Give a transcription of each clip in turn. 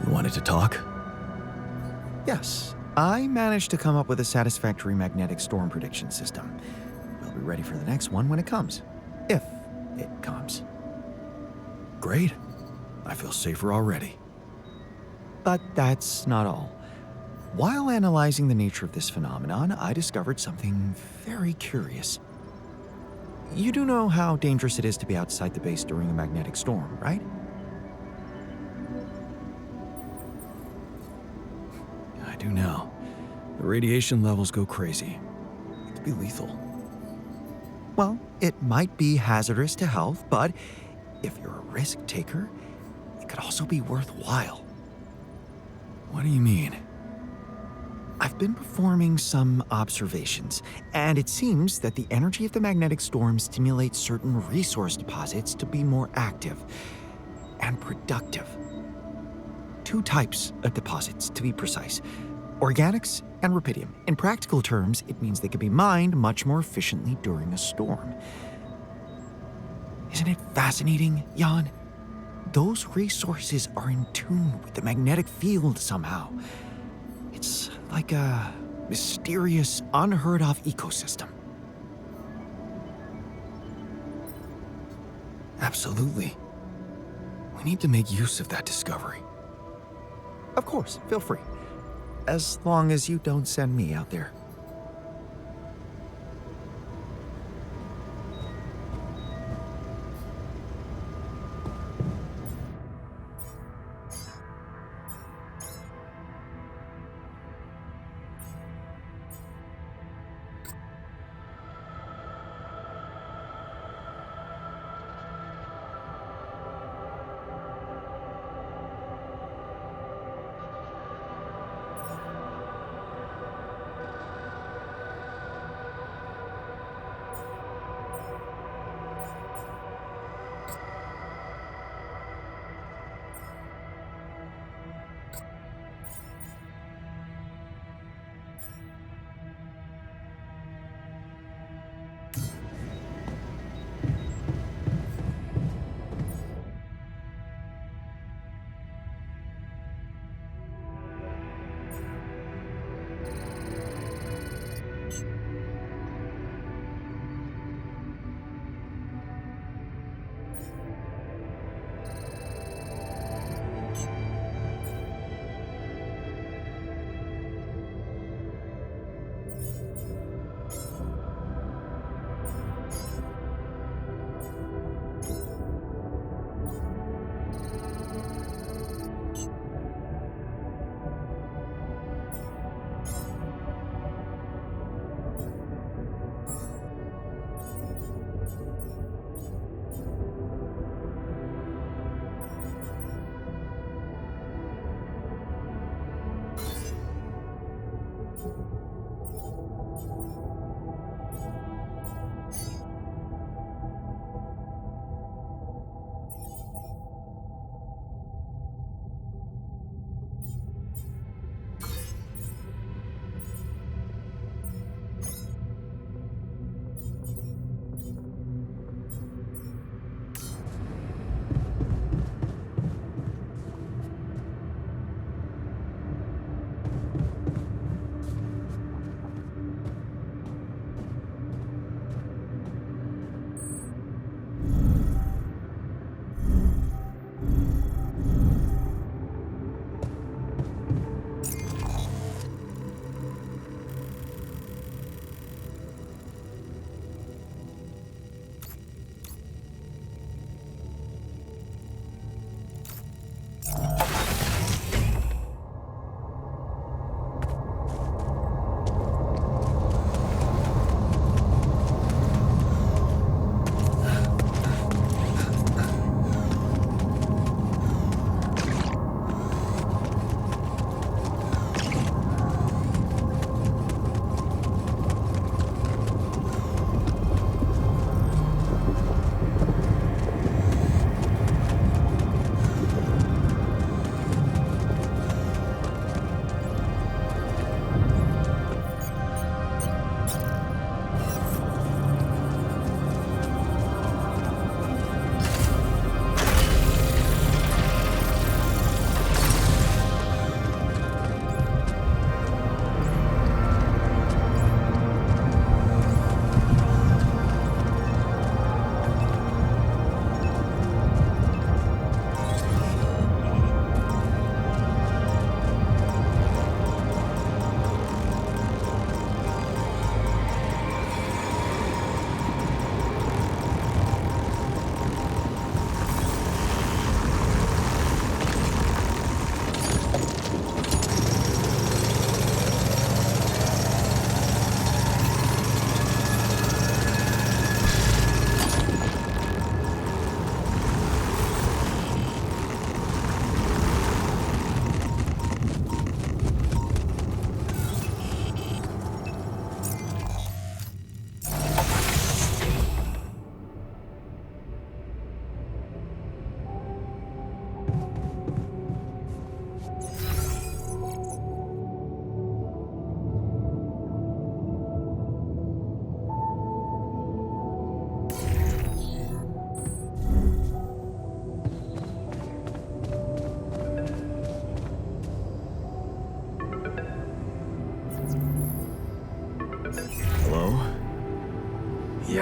Wanted to talk? Yes, I managed to come up with a satisfactory magnetic storm prediction system. We'll be ready for the next one when it comes. If it comes. Great. I feel safer already. But that's not all. While analyzing the nature of this phenomenon, I discovered something very curious. You do know how dangerous it is to be outside the base during a magnetic storm, right? I do now. The radiation levels go crazy. It could be lethal. Well, it might be hazardous to health, but if you're a risk taker, it could also be worthwhile. What do you mean? I've been performing some observations, and it seems that the energy of the magnetic storm stimulates certain resource deposits to be more active and productive. 2 types of deposits, to be precise. Organics and rubidium. In practical terms, it means they can be mined much more efficiently during a storm. Isn't it fascinating, Jan? Those resources are in tune with the magnetic field somehow. It's like a mysterious, unheard-of ecosystem. Absolutely. We need to make use of that discovery. Of course, feel free. As long as you don't send me out there.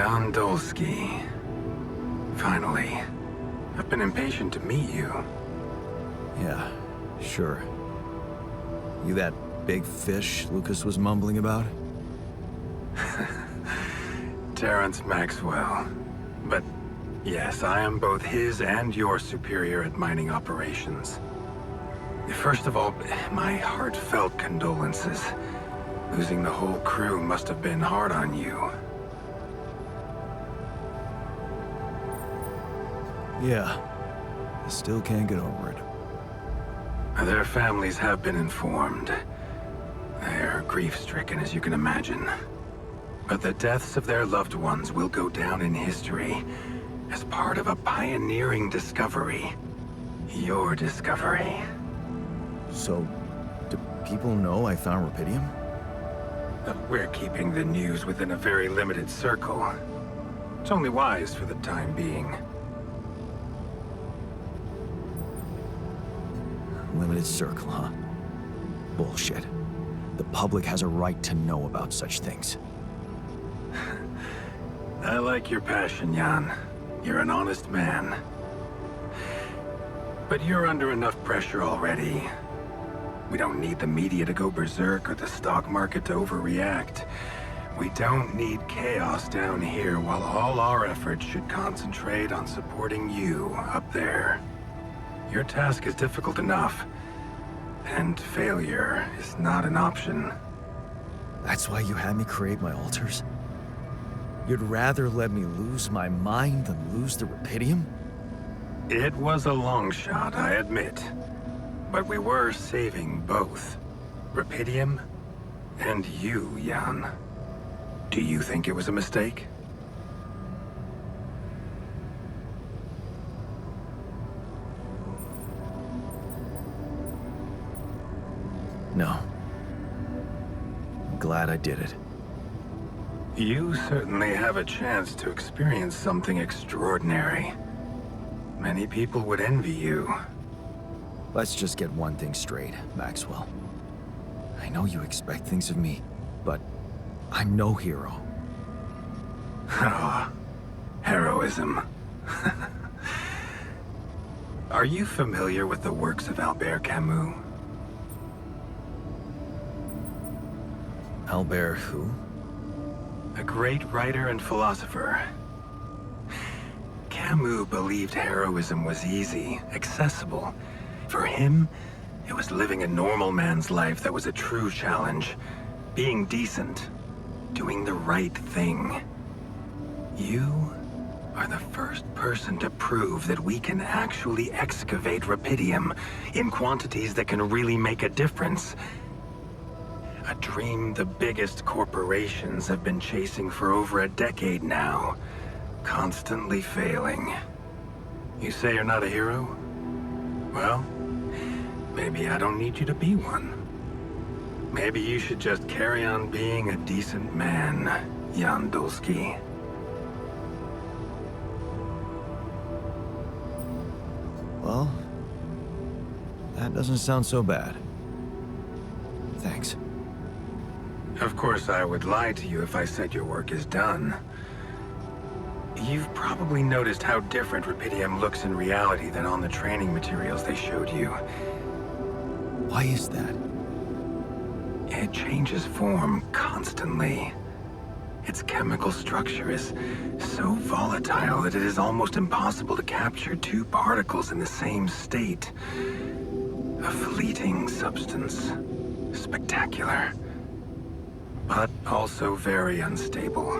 Yana Dольский. Finally. I've been impatient to meet you. Yeah, sure. You that big fish Lucas was mumbling about? Terrence Maxwell. But yes, I am both his and your superior at mining operations. First of all, my heartfelt condolences. Losing the whole crew must have been hard on you. Yeah. I still can't get over it. Their families have been informed. They're grief-stricken, as you can imagine. But the deaths of their loved ones will go down in history as part of a pioneering discovery. Your discovery. So, do people know I found rupidium? We're keeping the news within a very limited circle. It's only wise for the time being. Limited circle, huh? Bullshit. The public has a right to know about such things. I like your passion, Jan. You're an honest man. But you're under enough pressure already. We don't need the media to go berserk or the stock market to overreact. We don't need chaos down here while all our efforts should concentrate on supporting you up there. Your task is difficult enough, and failure is not an option. That's why you had me create my altars? You'd rather let me lose my mind than lose the rupidium? It was a long shot, I admit. But we were saving both. Rupidium and you, Jan. Do you think it was a mistake? No. I'm glad I did it. You certainly have a chance to experience something extraordinary. Many people would envy you. Let's just get one thing straight, Maxwell. I know you expect things of me, but I'm no hero. Ah, heroism. Are you familiar with the works of Albert Camus? Albert who? A great writer and philosopher. Camus believed heroism was easy, accessible. For him, it was living a normal man's life that was a true challenge. Being decent. Doing the right thing. You are the first person to prove that we can actually excavate rupidium in quantities that can really make a difference. A dream the biggest corporations have been chasing for over a decade now, constantly failing. You say you're not a hero? Well, maybe I don't need you to be one. Maybe you should just carry on being a decent man, Yana Dольский. Well, that doesn't sound so bad. Thanks. Of course, I would lie to you if I said your work is done. You've probably noticed how different rupidium looks in reality than on the training materials they showed you. Why is that? It changes form constantly. Its chemical structure is so volatile that it is almost impossible to capture two particles in the same state. A fleeting substance. Spectacular. But also very unstable.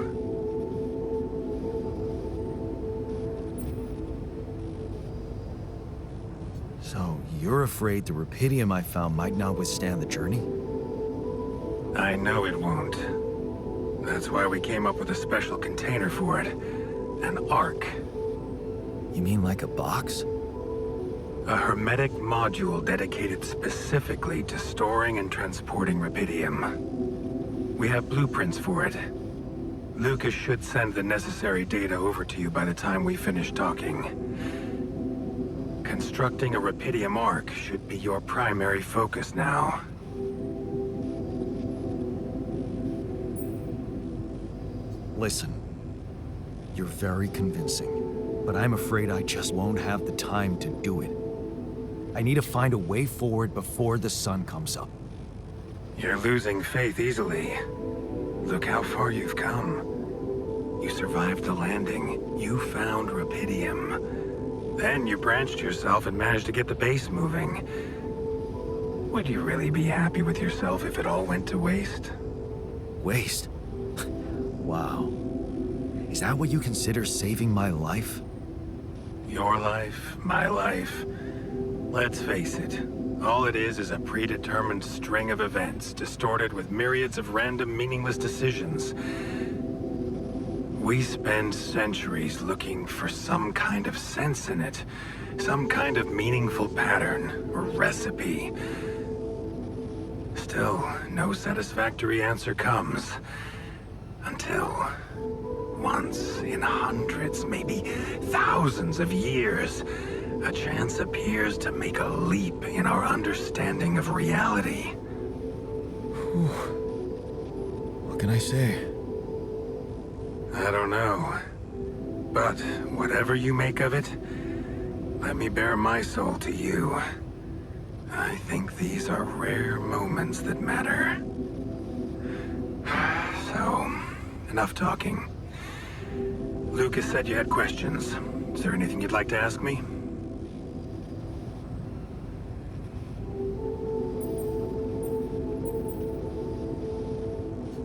So, you're afraid the rupidium I found might not withstand the journey? I know it won't. That's why we came up with a special container for it. An ark. You mean like a box? A hermetic module dedicated specifically to storing and transporting rupidium. We have blueprints for it. Lucas should send the necessary data over to you by the time we finish talking. Constructing a rupidium ark should be your primary focus now. Listen, You're very convincing, but I'm afraid I just won't have the time to do it. I need to find a way forward before the sun comes up. You're losing faith easily. Look how far you've come. You survived the landing. You found Rapidium. Then you branched yourself and managed to get the base moving. Would you really be happy with yourself if it all went to waste? Waste? Wow. Is that what you consider saving my life? Your life, my life. Let's face it, all it is a predetermined string of events, distorted with myriads of random, meaningless decisions. We spend centuries looking for some kind of sense in it, some kind of meaningful pattern or recipe. Still, no satisfactory answer comes. Until, once in hundreds, maybe thousands of years, a chance appears to make a leap in our understanding of reality. What can I say? I don't know. But whatever you make of it, let me bare my soul to you. I think these are rare moments that matter. So, enough talking. Lucas said you had questions. Is there anything you'd like to ask me?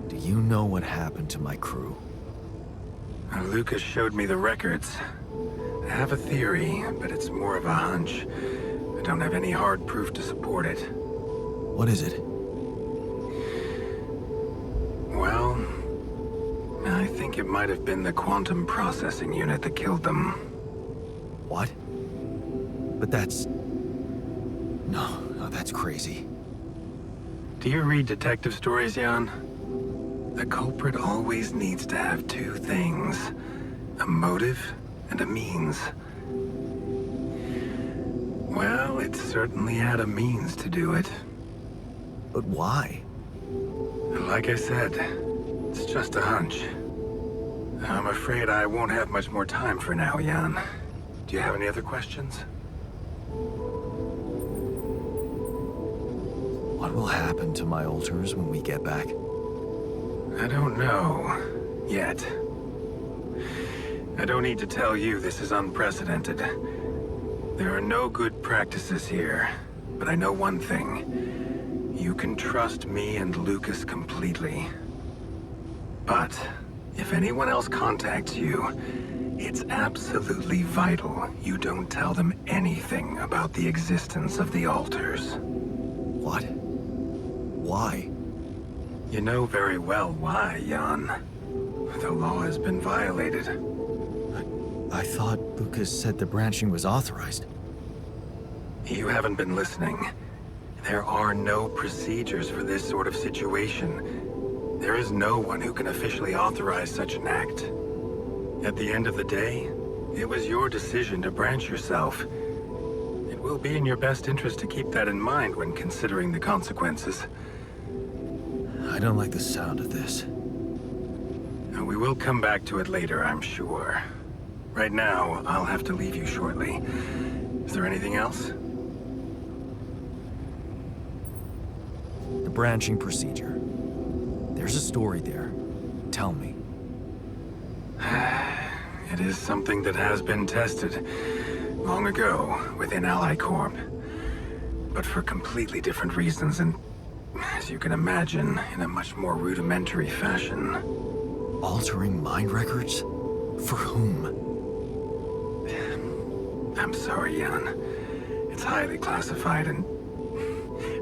Do you know what happened to my crew? Lucas showed me the records. I have a theory, but it's more of a hunch. I don't have any hard proof to support it. What is it? Well, I think it might have been the quantum processing unit that killed them. What? But that's... No, that's crazy. Do you read detective stories, Jan? The culprit always needs to have two things. A motive and a means. Well, it certainly had a means to do it. But why? Like I said, it's just a hunch. I'm afraid I won't have much more time for now, Jan. Do you have any other questions? What will happen to my alters when we get back? I don't know. Yet. I don't need to tell you this is unprecedented. There are no good practices here, but I know one thing. You can trust me and Lucas completely. But if anyone else contacts you, it's absolutely vital you don't tell them anything about the existence of the alters. What? Why? You know very well why, Jan. The law has been violated. I thought Lucas said the branching was authorized. You haven't been listening. There are no procedures for this sort of situation. There is no one who can officially authorize such an act. At the end of the day, it was your decision to branch yourself. It will be in your best interest to keep that in mind when considering the consequences. I don't like the sound of this. We will come back to it later, I'm sure. Right now, I'll have to leave you shortly. Is there anything else? The branching procedure. There's a story there. Tell me. It is something that has been tested long ago within Ally Corp. But for completely different reasons and, as you can imagine, in a much more rudimentary fashion. Altering mind records? For whom? I'm sorry, Jan. It's highly classified and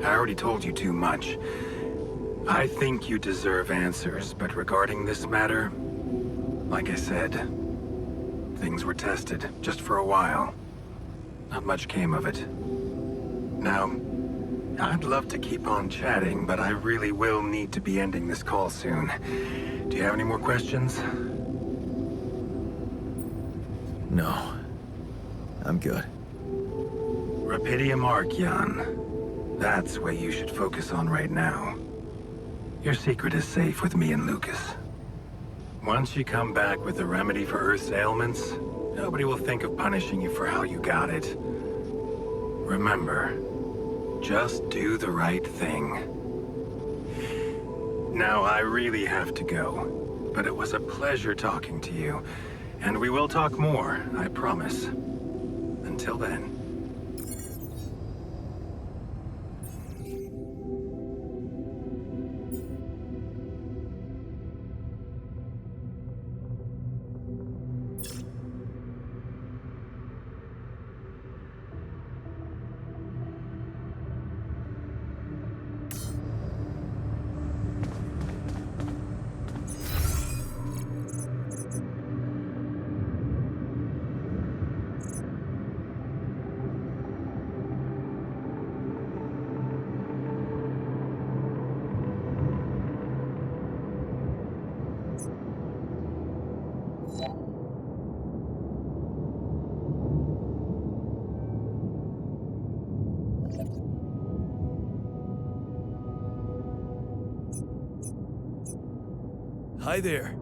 I already told you too much. I think you deserve answers, but regarding this matter, like I said, things were tested just for a while. Not much came of it. Now, I'd love to keep on chatting, but I really will need to be ending this call soon. Do you have any more questions? No. I'm good. Rapidium Arc, Jan. That's what you should focus on right now. Your secret is safe with me and Lucas. Once you come back with a remedy for Earth's ailments, nobody will think of punishing you for how you got it. Remember, just do the right thing. Now, I really have to go, but it was a pleasure talking to you, and we will talk more, I promise. Until then. Hi there.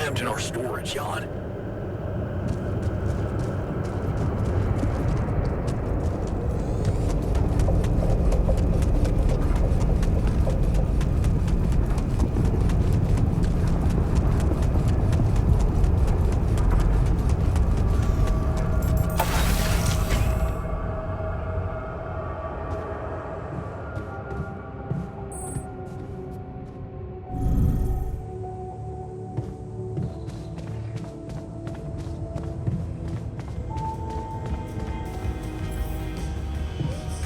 cramped in our storage, Jan.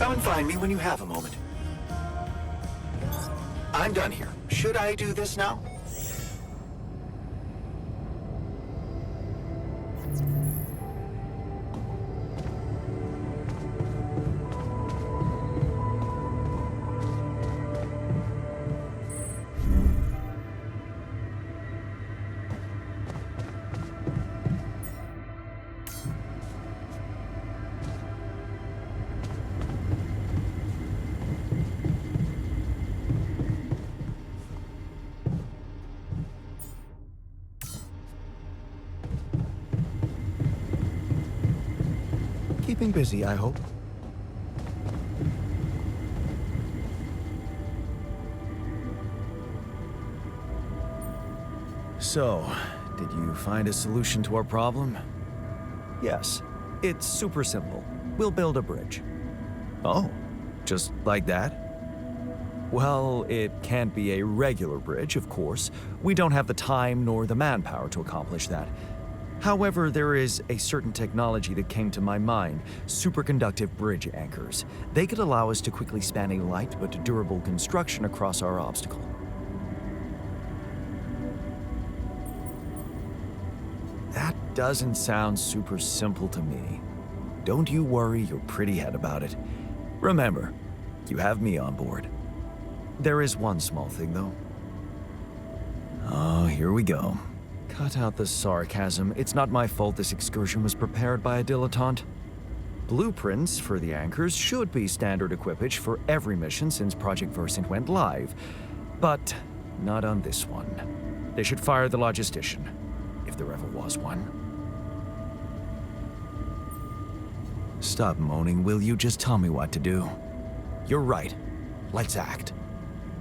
Come and find me when you have a moment. I'm done here. Should I do this now? Keeping busy, I hope. So, did you find a solution to our problem? Yes, it's super simple. We'll build a bridge. Oh, just like that? Well, it can't be a regular bridge, of course. We don't have the time nor the manpower to accomplish that. However, there is a certain technology that came to my mind, superconductive bridge anchors. They could allow us to quickly span a light but durable construction across our obstacle. That doesn't sound super simple to me. Don't you worry your pretty head about it. Remember, you have me on board. There is one small thing, though. Oh, here we go. Cut out the sarcasm. It's not my fault this excursion was prepared by a dilettante. Blueprints for the anchors should be standard equipage for every mission since Project Versant went live, but not on this one. They should fire the logistician, if there ever was one. Stop moaning, will you? Just tell me what to do. You're right. Let's act.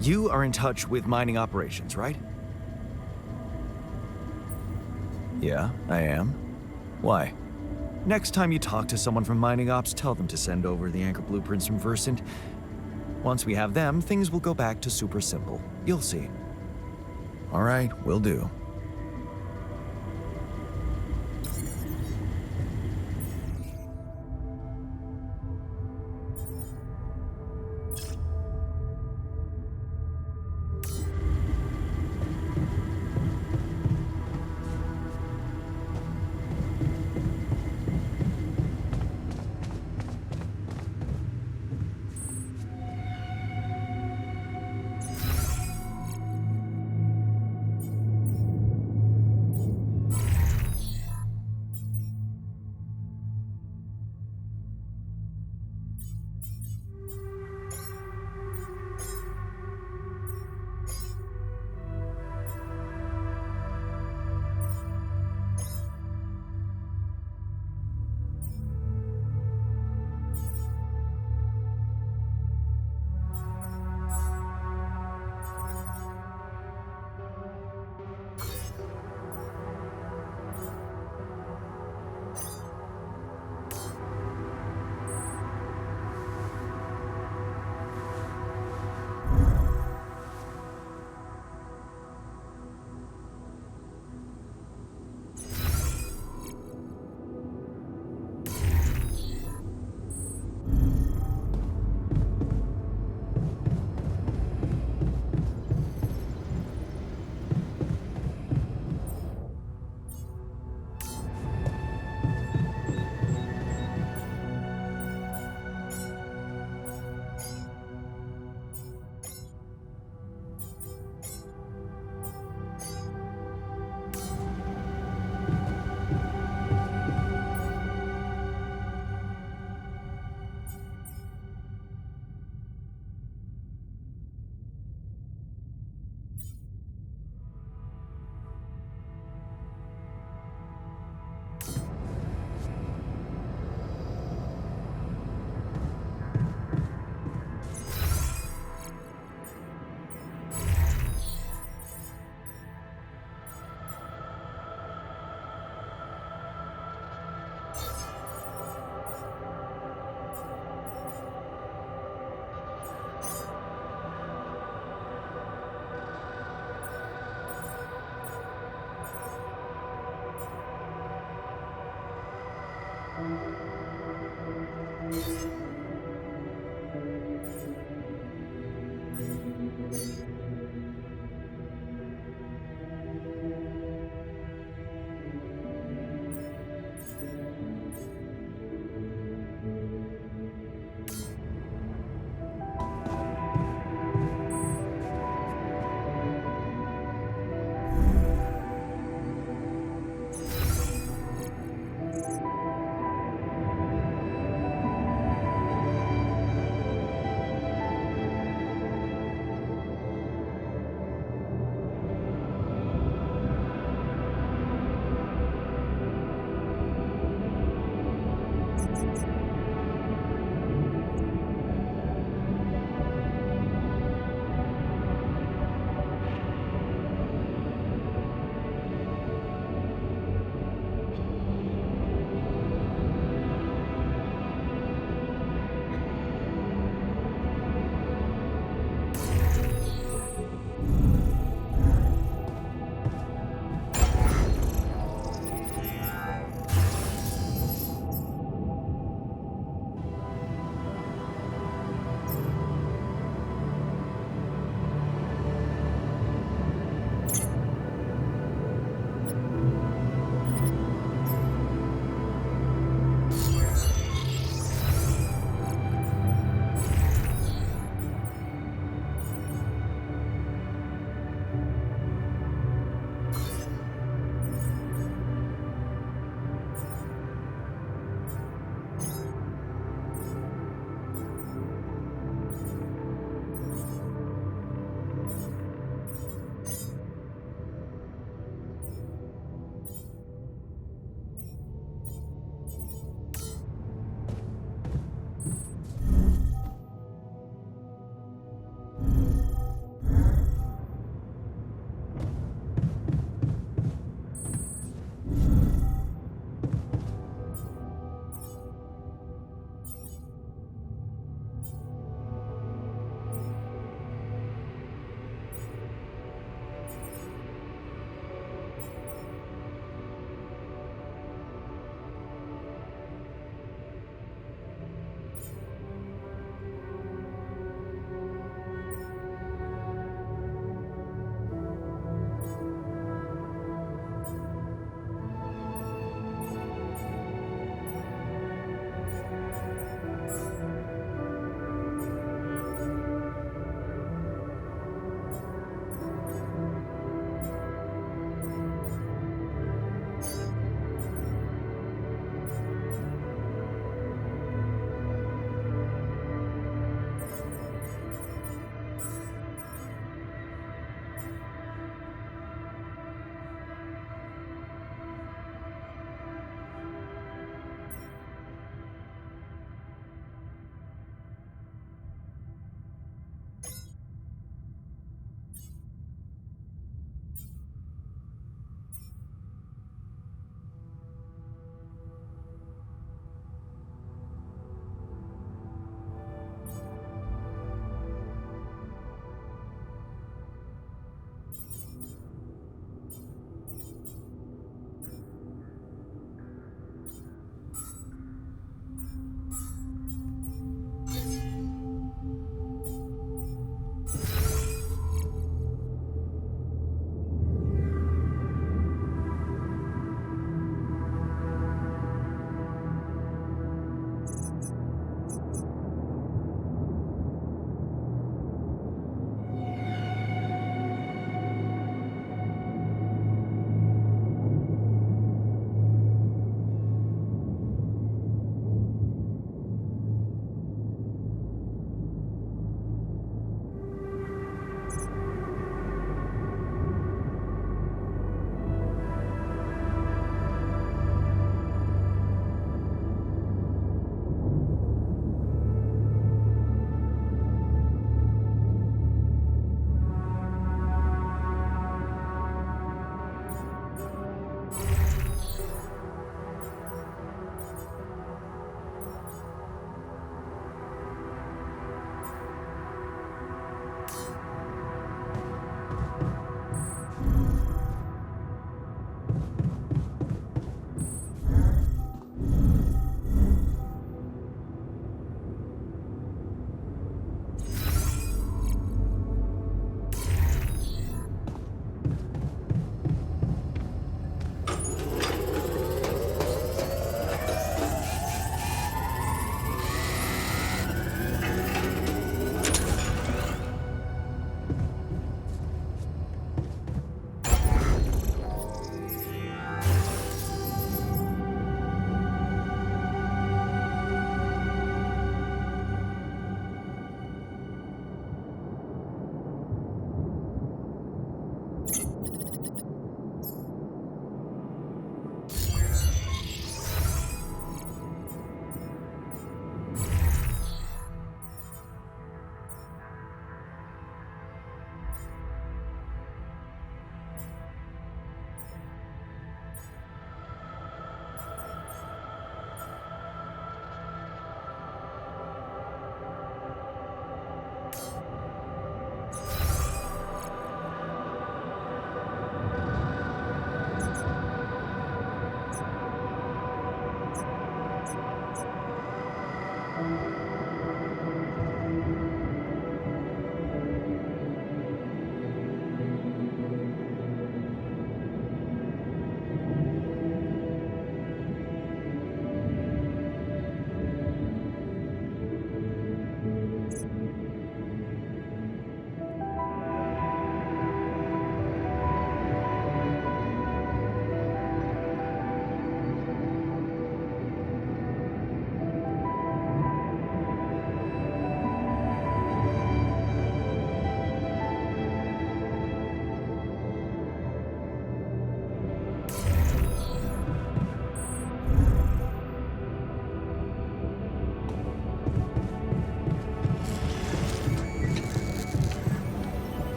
You are in touch with mining operations, right? Yeah, I am. Why? Next time you talk to someone from mining ops, tell them to send over the anchor blueprints from Versant. Once we have them, things will go back to super simple. You'll see. All right, will do.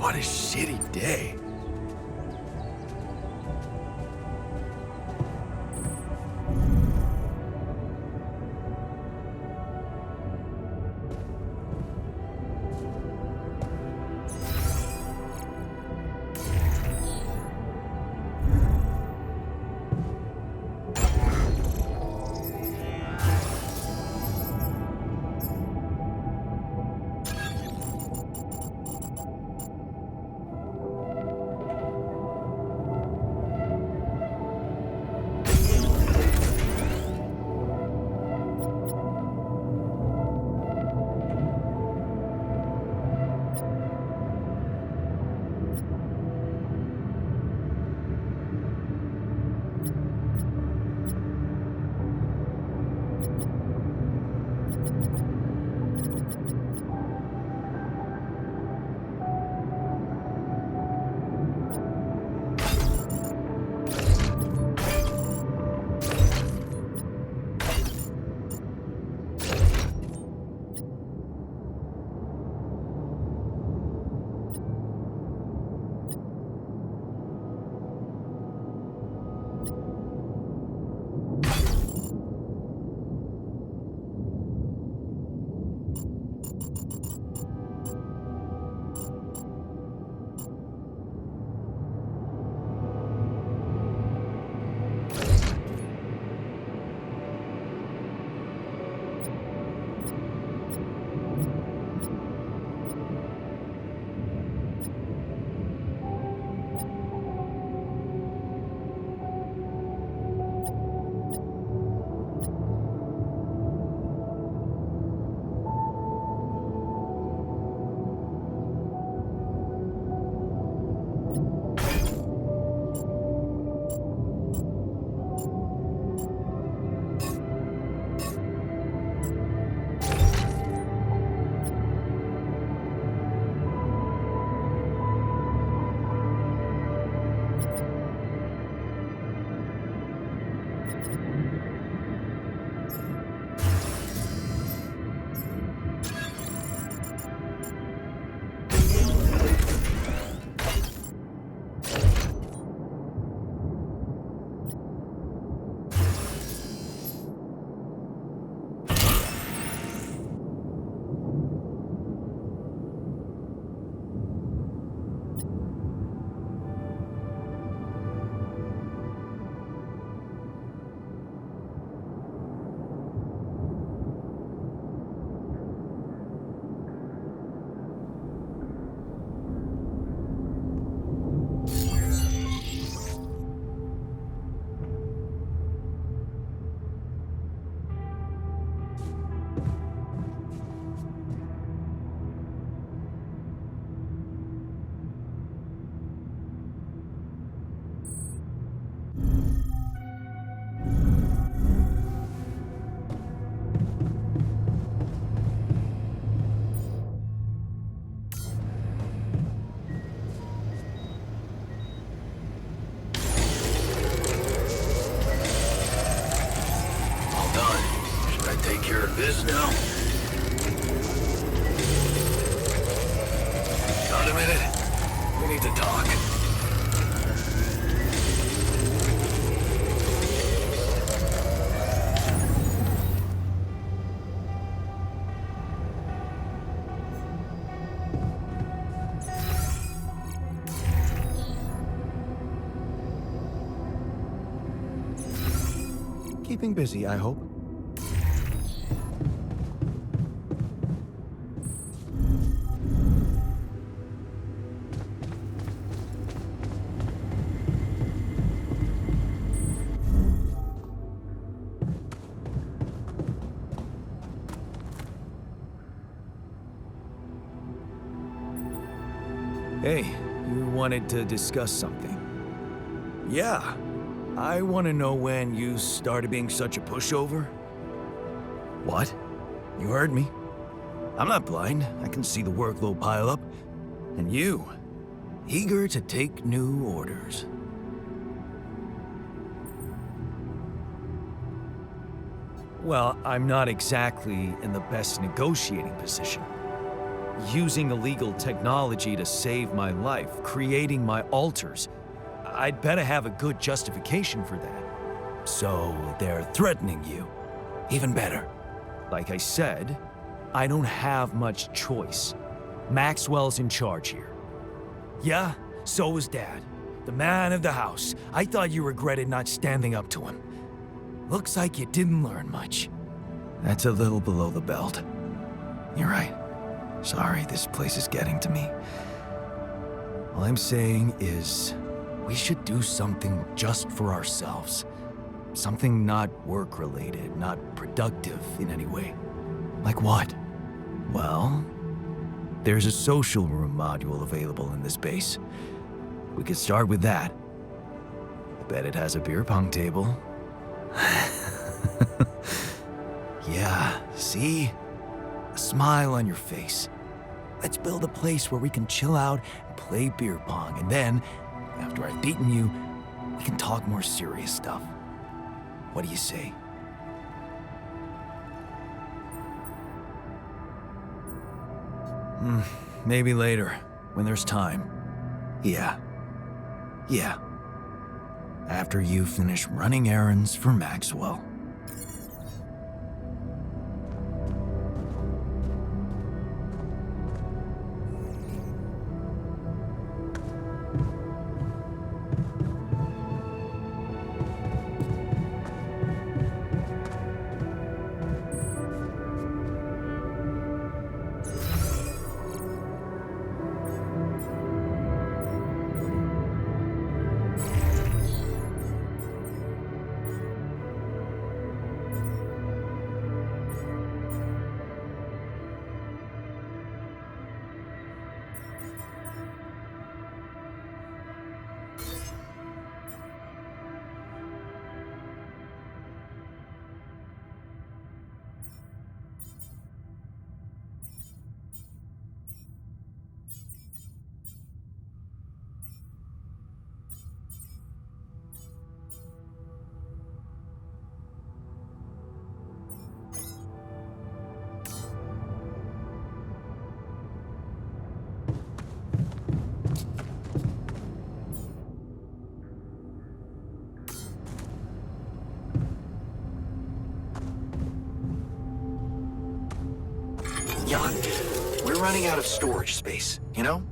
What a shitty day. This now? Got a minute? We need to talk. Keeping busy, I hope. Hey, you wanted to discuss something. Yeah, I want to know when you started being such a pushover. What? You heard me. I'm not blind. I can see the workload pile up. And you, eager to take new orders. Well, I'm not exactly in the best negotiating position. using illegal technology to save my life, creating my altars. I'd better have a good justification for that. So they're threatening you. Even better. Like I said, I don't have much choice. Maxwell's in charge here. Yeah, so was Dad. The man of the house. I thought you regretted not standing up to him. Looks like you didn't learn much. That's a little below the belt. You're right. Sorry, this place is getting to me. All I'm saying is, we should do something just for ourselves. Something not work-related, not productive in any way. Like what? Well, there's a social room module available in this base. We could start with that. I bet it has a beer pong table. Yeah, see? A smile on your face. Let's build a place where we can chill out and play beer pong, and then, after I've beaten you, we can talk more serious stuff. What do you say? Maybe later, when there's time. Yeah. After you finish running errands for Maxwell. Jan, we're running out of storage space, you know?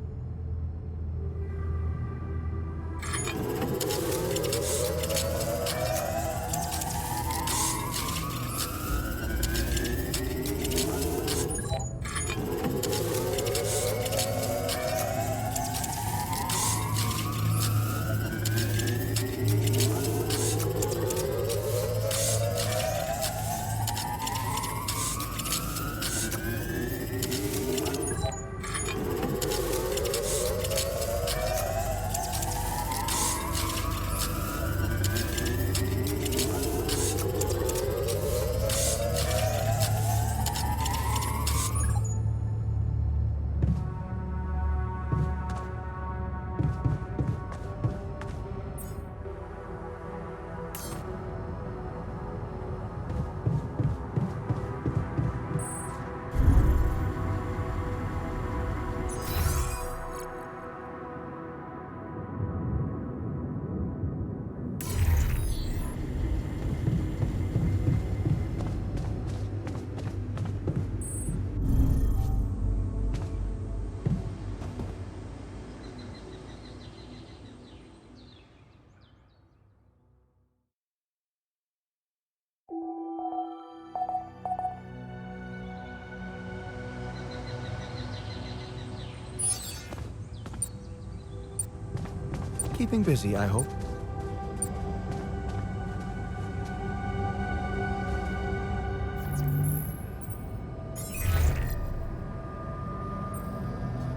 Keeping busy, I hope.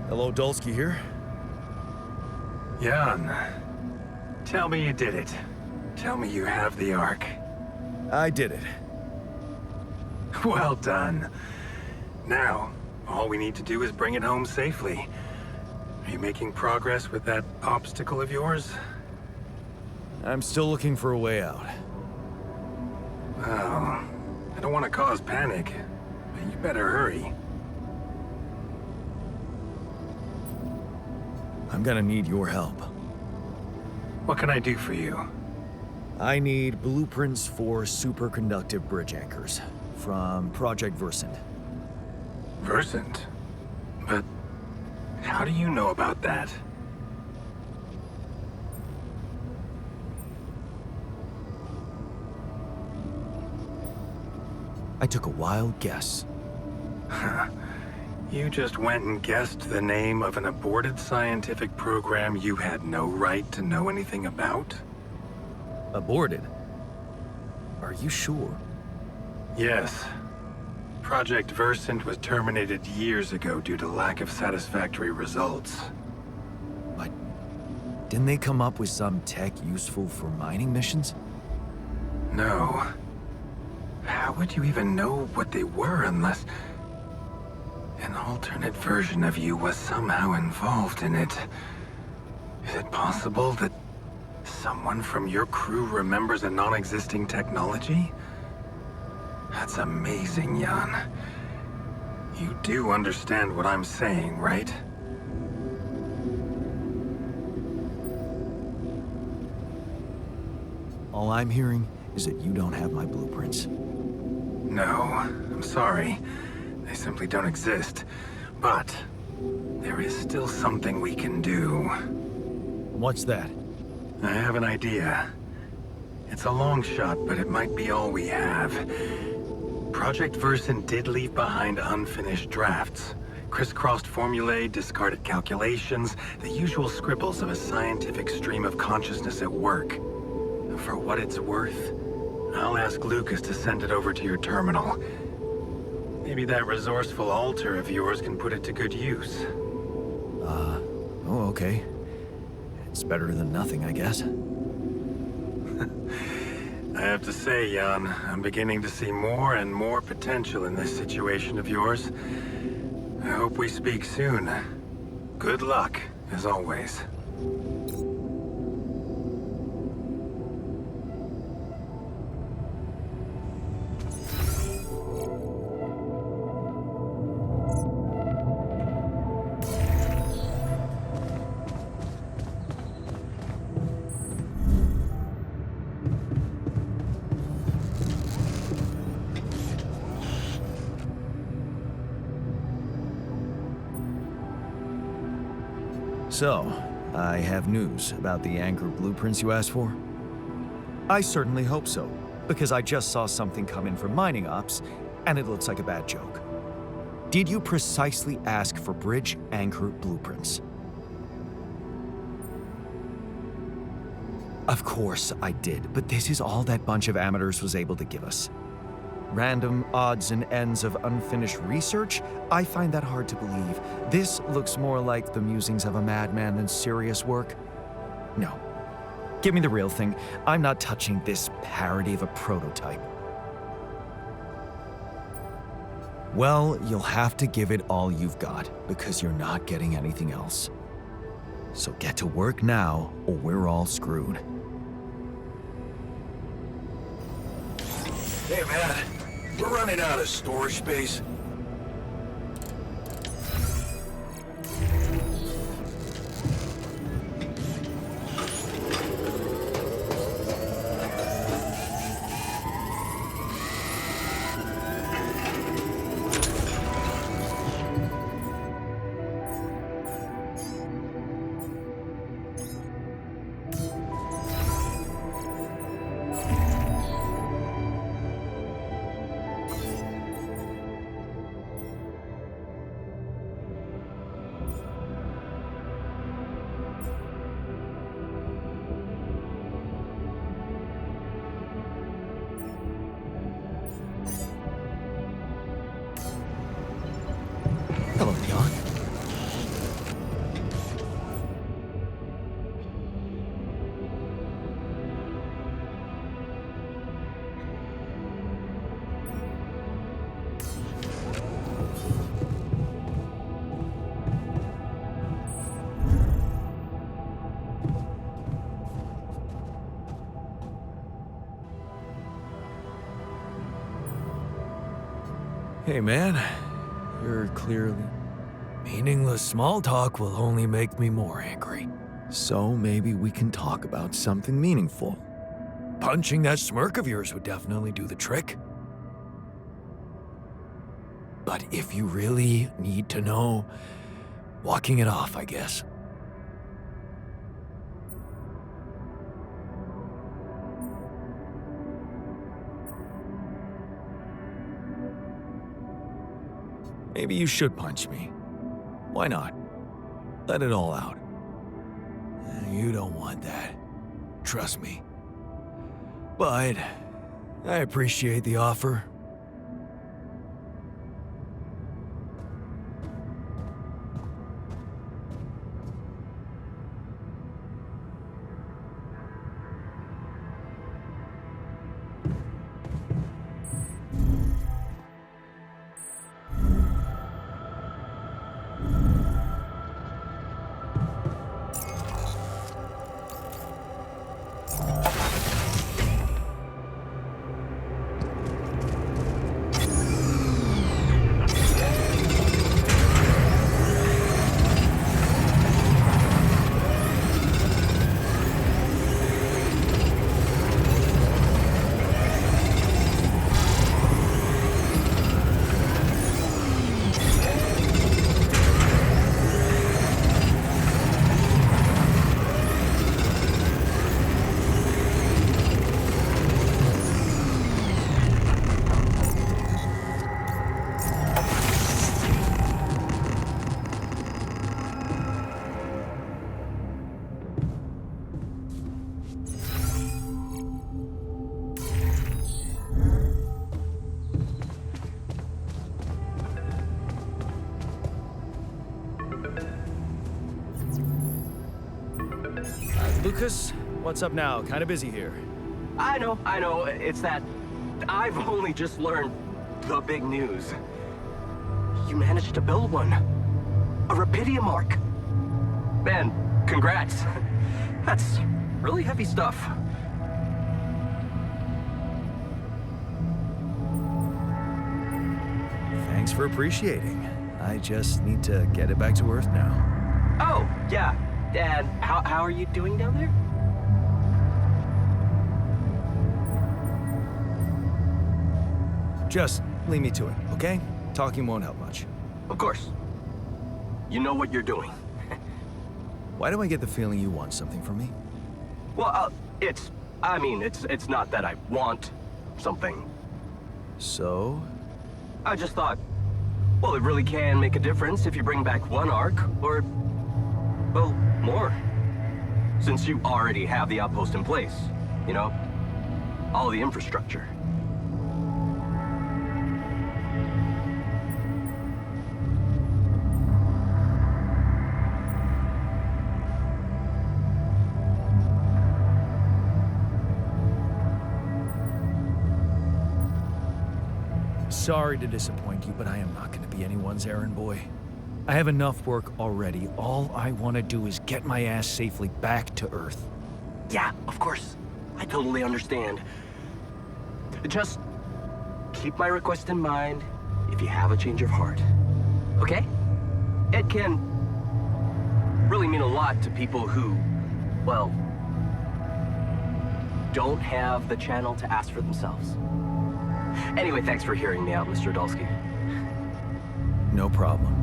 Hello, Dulsky here. Jan, tell me you did it. Tell me you have the Ark. I did it. Well done. Now, all we need to do is bring it home safely. Are you making progress with that obstacle of yours? I'm still looking for a way out. Well, I don't want to cause panic, but you better hurry. I'm gonna need your help. What can I do for you? I need blueprints for superconductive bridge anchors from Project Versant. Versant? But how do you know about that? I took a wild guess. You just went and guessed the name of an aborted scientific program you had no right to know anything about? Aborted? Are you sure? Yes. Project Versant was terminated years ago due to lack of satisfactory results. But didn't they come up with some tech useful for mining missions? No. How would you even know what they were unless an alternate version of you was somehow involved in it? Is it possible that someone from your crew remembers a non-existing technology? That's amazing, Jan. You do understand what I'm saying, right? All I'm hearing is that you don't have my blueprints. No, I'm sorry. They simply don't exist. But there is still something we can do. What's that? I have an idea. It's a long shot, but it might be all we have. Project Versant did leave behind unfinished drafts. Crisscrossed formulae, discarded calculations, the usual scribbles of a scientific stream of consciousness at work. For what it's worth, I'll ask Lucas to send it over to your terminal. Maybe that resourceful alter of yours can put it to good use. Oh, okay. It's better than nothing, I guess. I have to say, Jan, I'm beginning to see more and more potential in this situation of yours. I hope we speak soon. Good luck, as always. So, I have news about the anchor blueprints you asked for? I certainly hope so, because I just saw something come in from mining ops, and it looks like a bad joke. Did you precisely ask for bridge anchor blueprints? Of course I did, but this is all that bunch of amateurs was able to give us. Random odds and ends of unfinished research? I find that hard to believe. This looks more like the musings of a madman than serious work. No. Give me the real thing. I'm not touching this parody of a prototype. Well, you'll have to give it all you've got, because you're not getting anything else. So get to work now, or we're all screwed. Hey, man. We're running out of storage space. Hello, Jan. Hey, man. You're clearly... Meaningless small talk will only make me more angry. So maybe we can talk about something meaningful. Punching that smirk of yours would definitely do the trick. But if you really need to know, walking it off, I guess. Maybe you should punch me. Why not? Let it all out. You don't want that. Trust me. But I appreciate the offer. Lucas, what's up now? Kinda busy here. I know. It's that I've only just learned the big news. You managed to build one. A Rapidium arc. Man, congrats. That's really heavy stuff. Thanks for appreciating. I just need to get it back to Earth now. Oh, yeah. And how are you doing down there? Just leave me to it, okay? Talking won't help much. Of course. You know what you're doing. Why do I get the feeling you want something from me? Well, it's not that I want something. So? I just thought, well, it really can make a difference if you bring back one arc, or, well, more. Since you already have the outpost in place, you know? All the infrastructure. Sorry to disappoint you, but I am not going to be anyone's errand boy. I have enough work already. All I want to do is get my ass safely back to Earth. Yeah, of course. I totally understand. Just keep my request in mind if you have a change of heart. Okay? It can really mean a lot to people who, well, don't have the channel to ask for themselves. Anyway, thanks for hearing me out, Mr. Dulski. No problem.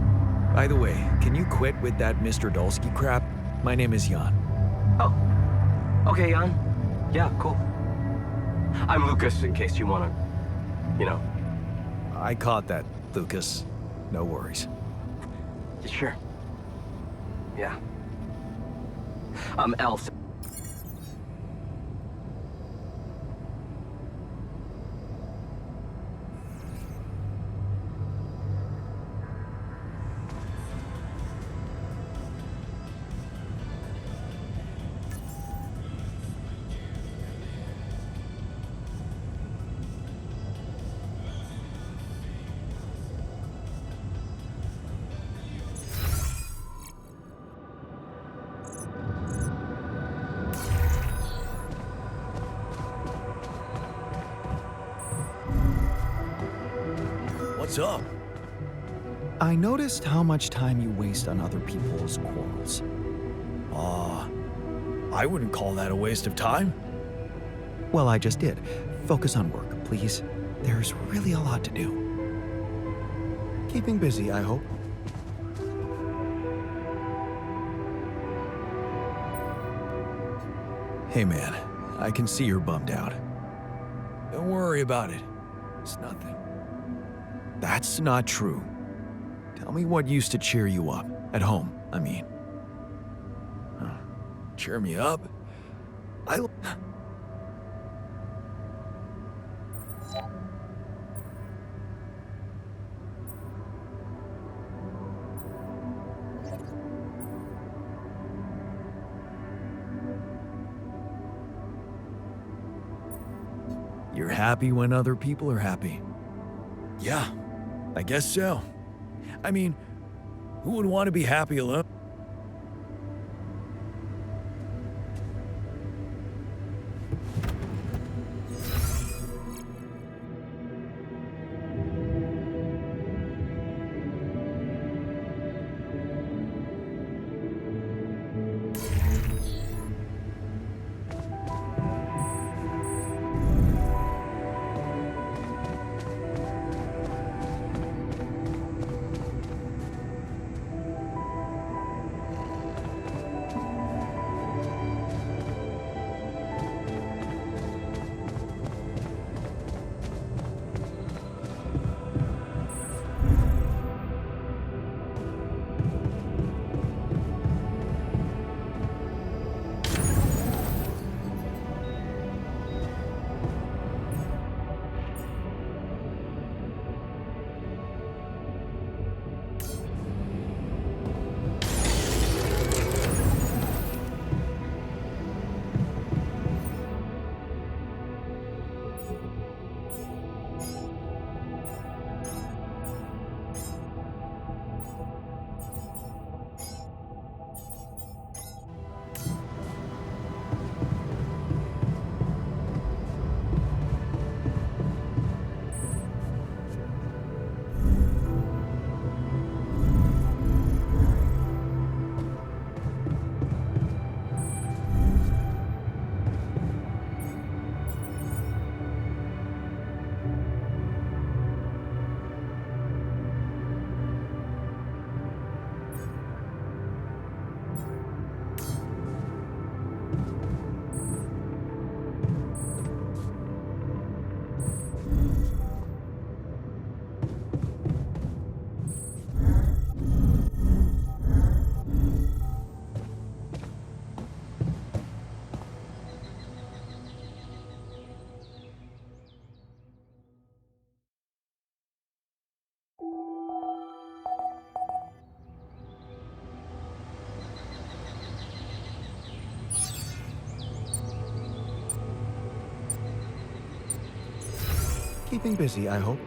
By the way, can you quit with that Mr. Dulski crap? My name is Jan. Oh. Okay, Jan. Yeah, cool. I'm Lucas, in case you wanna, you know. I caught that, Lucas. No worries. Sure. Yeah. I'm Elsa. What's up? I noticed how much time you waste on other people's quarrels. I wouldn't call that a waste of time. Well, I just did. Focus on work, please. There's really a lot to do. Keeping busy, I hope. Hey man, I can see you're bummed out. Don't worry about it. It's nothing. That's not true. Tell me what used to cheer you up. At home, I mean. Huh. Cheer me up? You're happy when other people are happy. Yeah, I guess so. I mean, who would want to be happy alone? Keeping busy, I hope.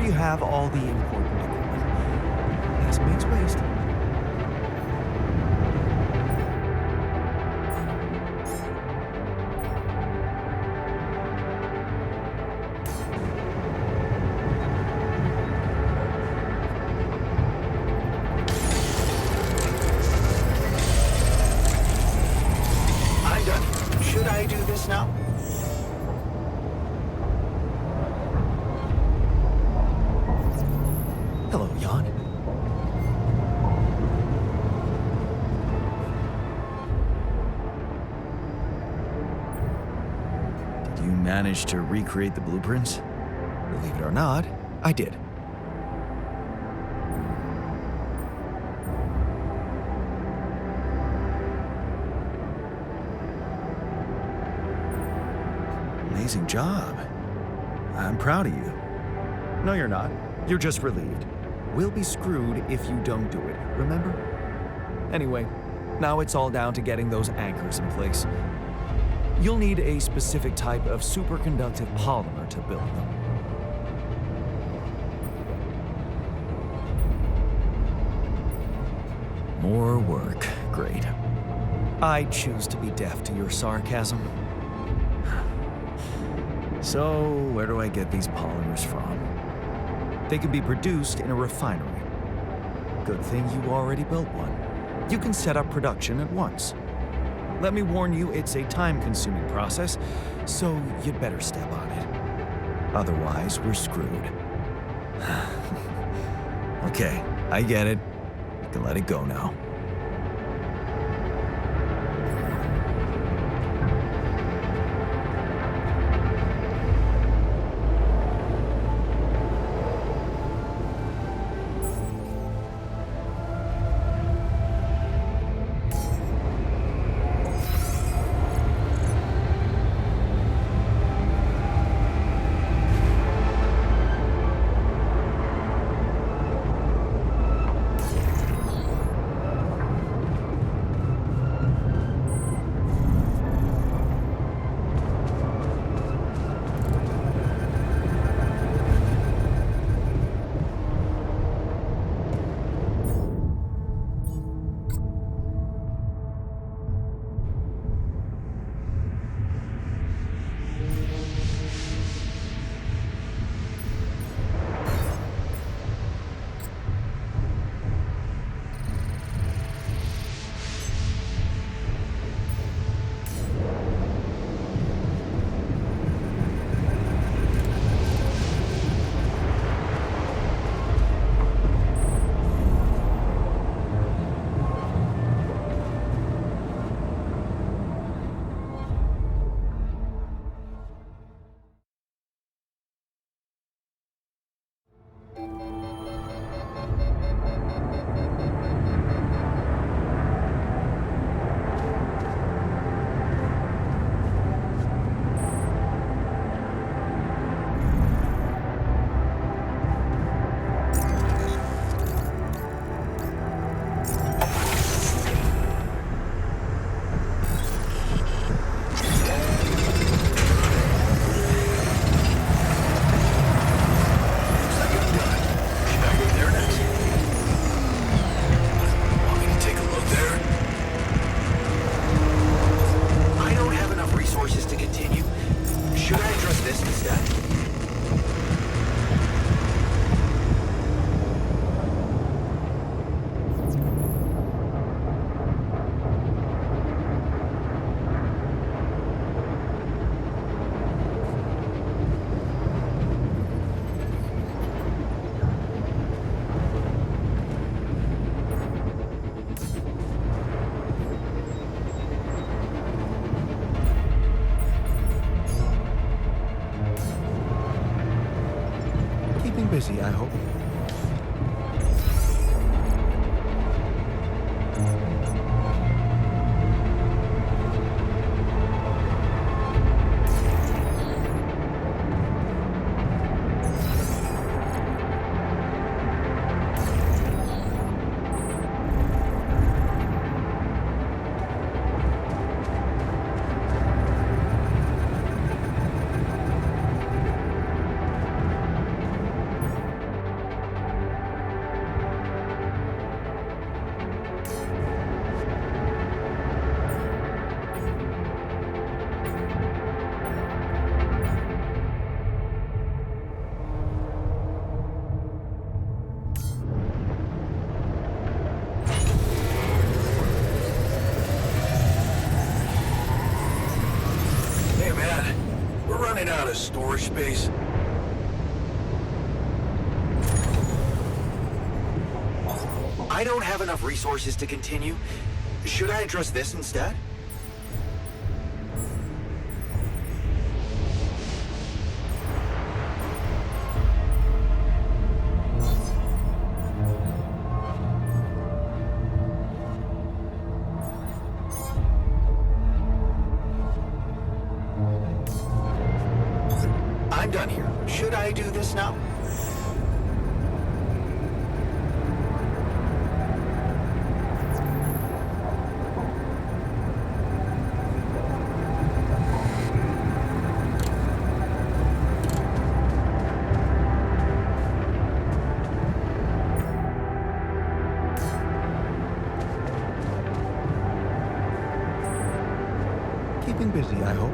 you have all the important equipment. As makes waste. I'm done. Should I do this now? Hello, Jan. Did you manage to recreate the blueprints? Believe it or not, I did. Amazing job. I'm proud of you. No, you're not. You're just relieved. We'll be screwed if you don't do it, remember? Anyway, now it's all down to getting those anchors in place. You'll need a specific type of superconductive polymer to build them. More work. Great. I choose to be deaf to your sarcasm. So, where do I get these polymers from? They can be produced in a refinery. Good thing you already built one. You can set up production at once. Let me warn you, it's a time-consuming process, so you'd better step on it. Otherwise, we're screwed. Okay, I get it. You can let it go now. Busy, I hope. out of storage space? I don't have enough resources to continue. Should I address this instead? I'm done here. Should I do this now? Keeping busy, I hope.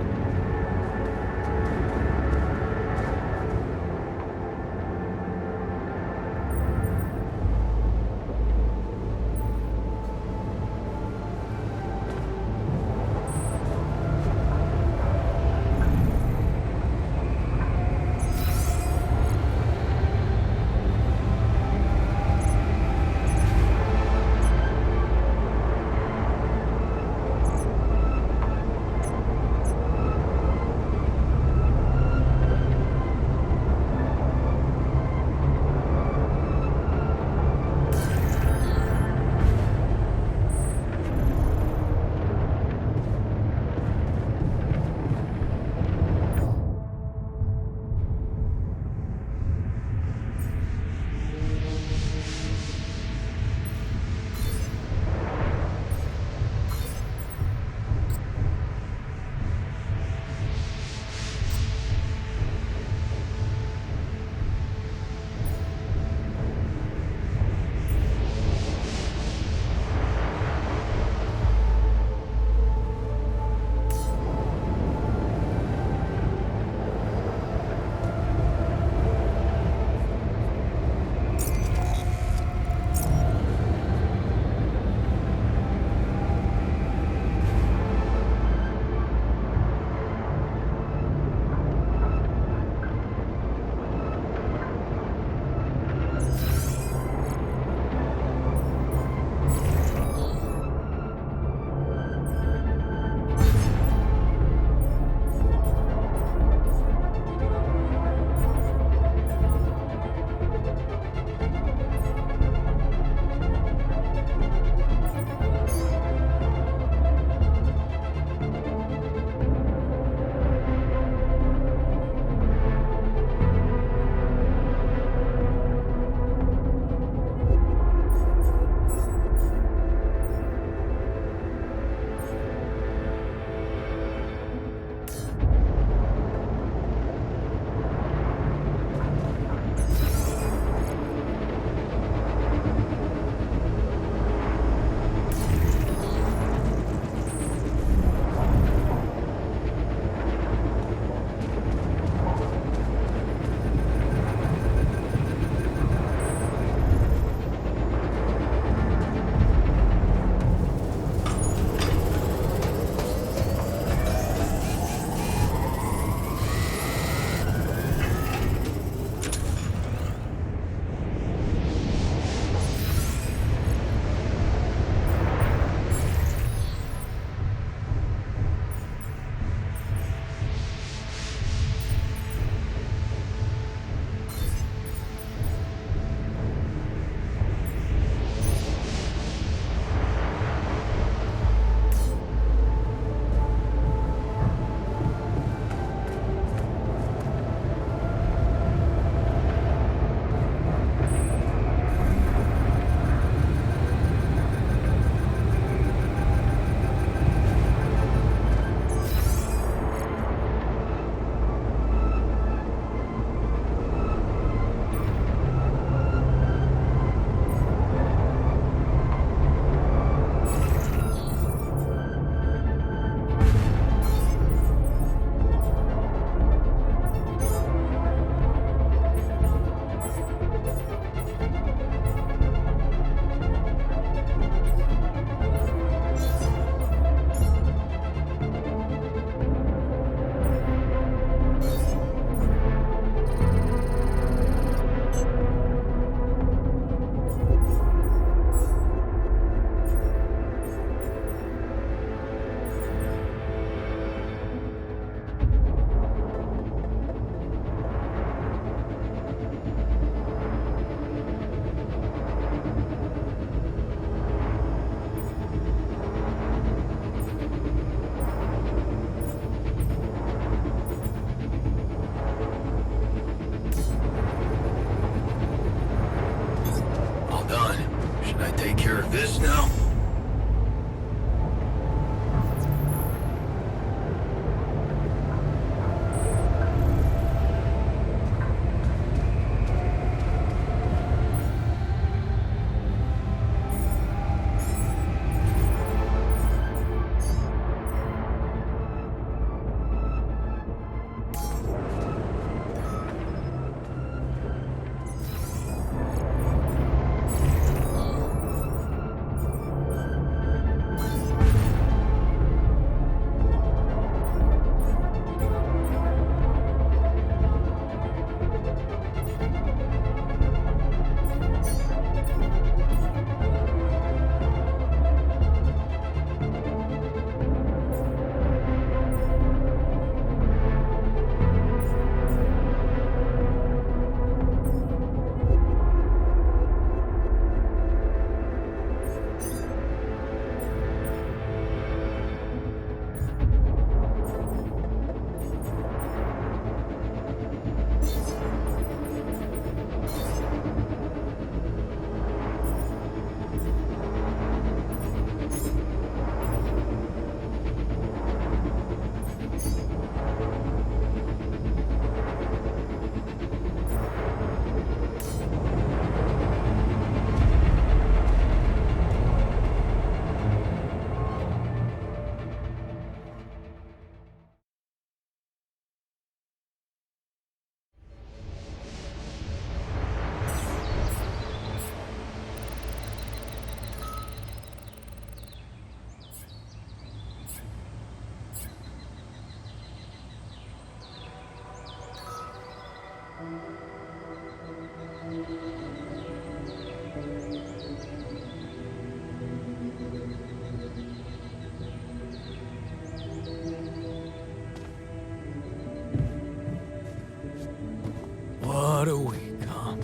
What a week, huh?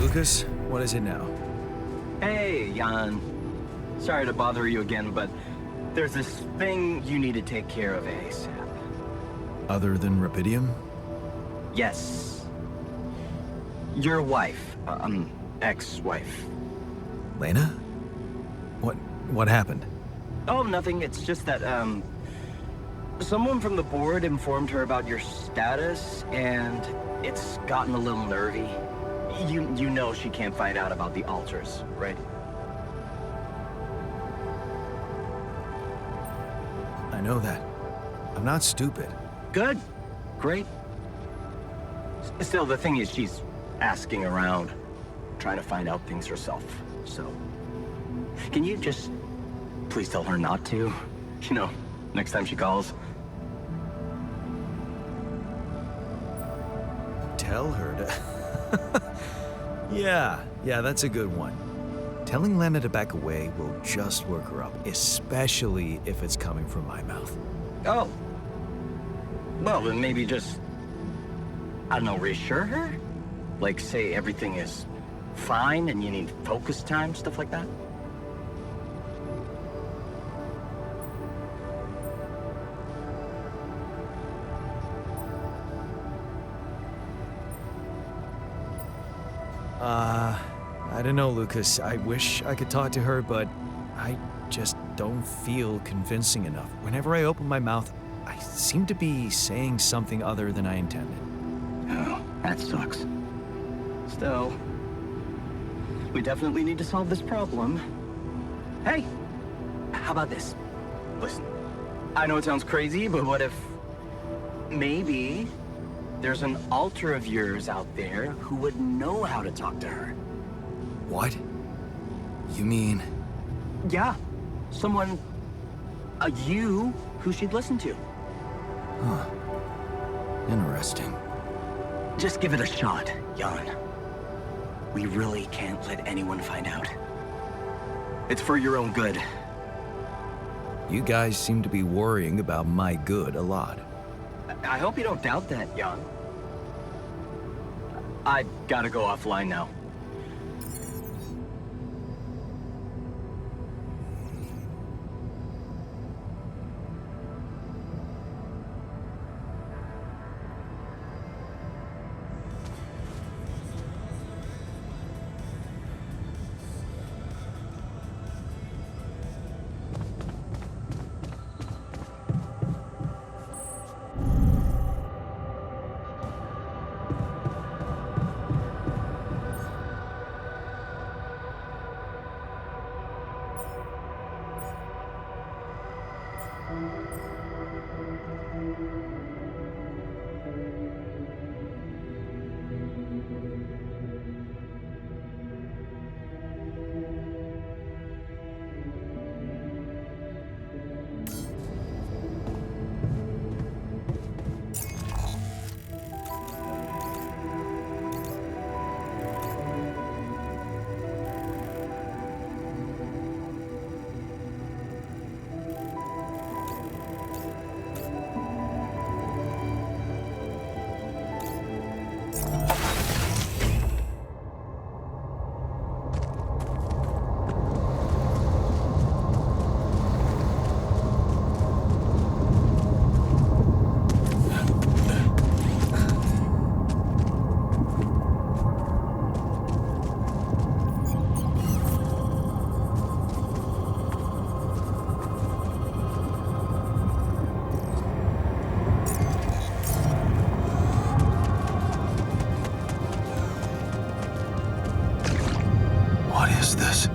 Lucas, what is it now? Hey, Jan. Sorry to bother you again, but there's this thing you need to take care of ASAP. Other than Rapidium? Yes. Your wife, ex-wife. Lena? What happened? Oh, nothing. It's just that, someone from the board informed her about your status, and it's gotten a little nervy. You know she can't find out about the altars, right? I know that. I'm not stupid. Good. Great. Still, the thing is, she's asking around, trying to find out things herself. So, can you just please tell her not to? You know, next time she calls. Tell her to... Yeah, that's a good one. Telling Lena to back away will just work her up, especially if it's coming from my mouth. Oh. Well, then maybe just, I don't know, reassure her? Like, say everything is fine and you need focus time, stuff like that? I don't know, Lucas. I wish I could talk to her, but I just don't feel convincing enough. Whenever I open my mouth, I seem to be saying something other than I intended. Oh, that sucks. Still, we definitely need to solve this problem. Hey, how about this? Listen, I know it sounds crazy, but what if maybe there's an alter of yours out there who would know how to talk to her? What? You mean... Yeah, someone, you, who she'd listen to. Huh. Interesting. Just give it a shot, Jan. We really can't let anyone find out. It's for your own good. You guys seem to be worrying about my good a lot. I hope you don't doubt that, Jan. I gotta go offline now. is this?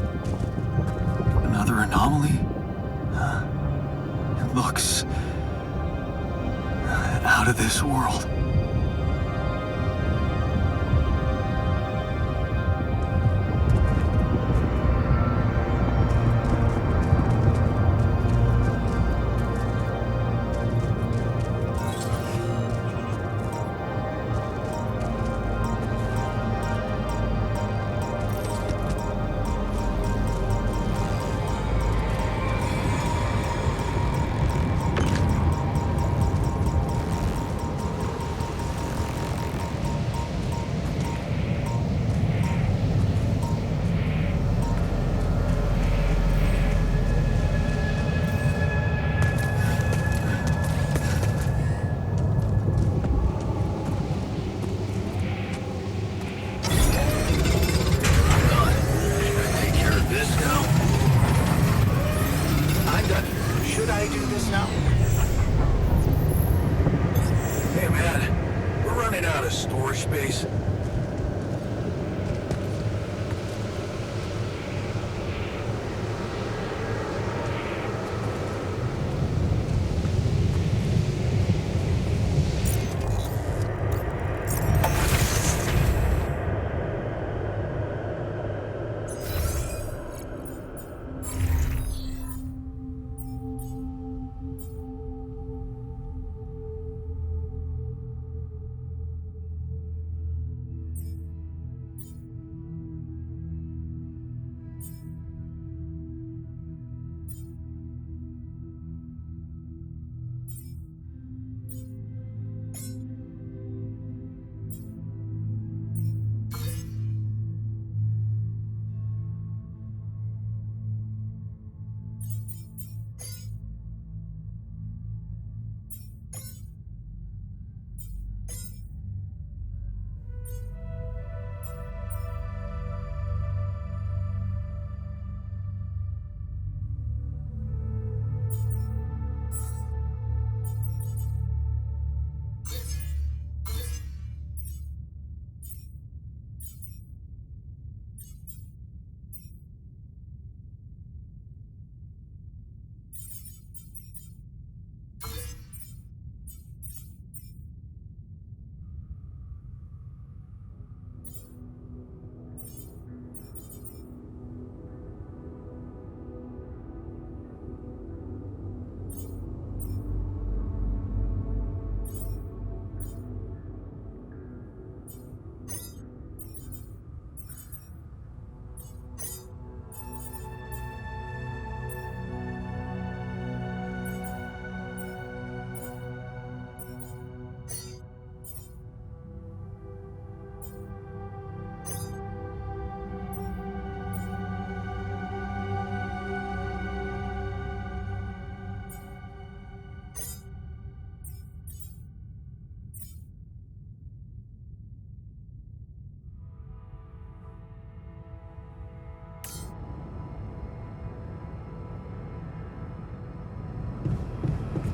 Another anomaly? It looks out of this world. Should I do this now? Hey, man. We're running out of storage space.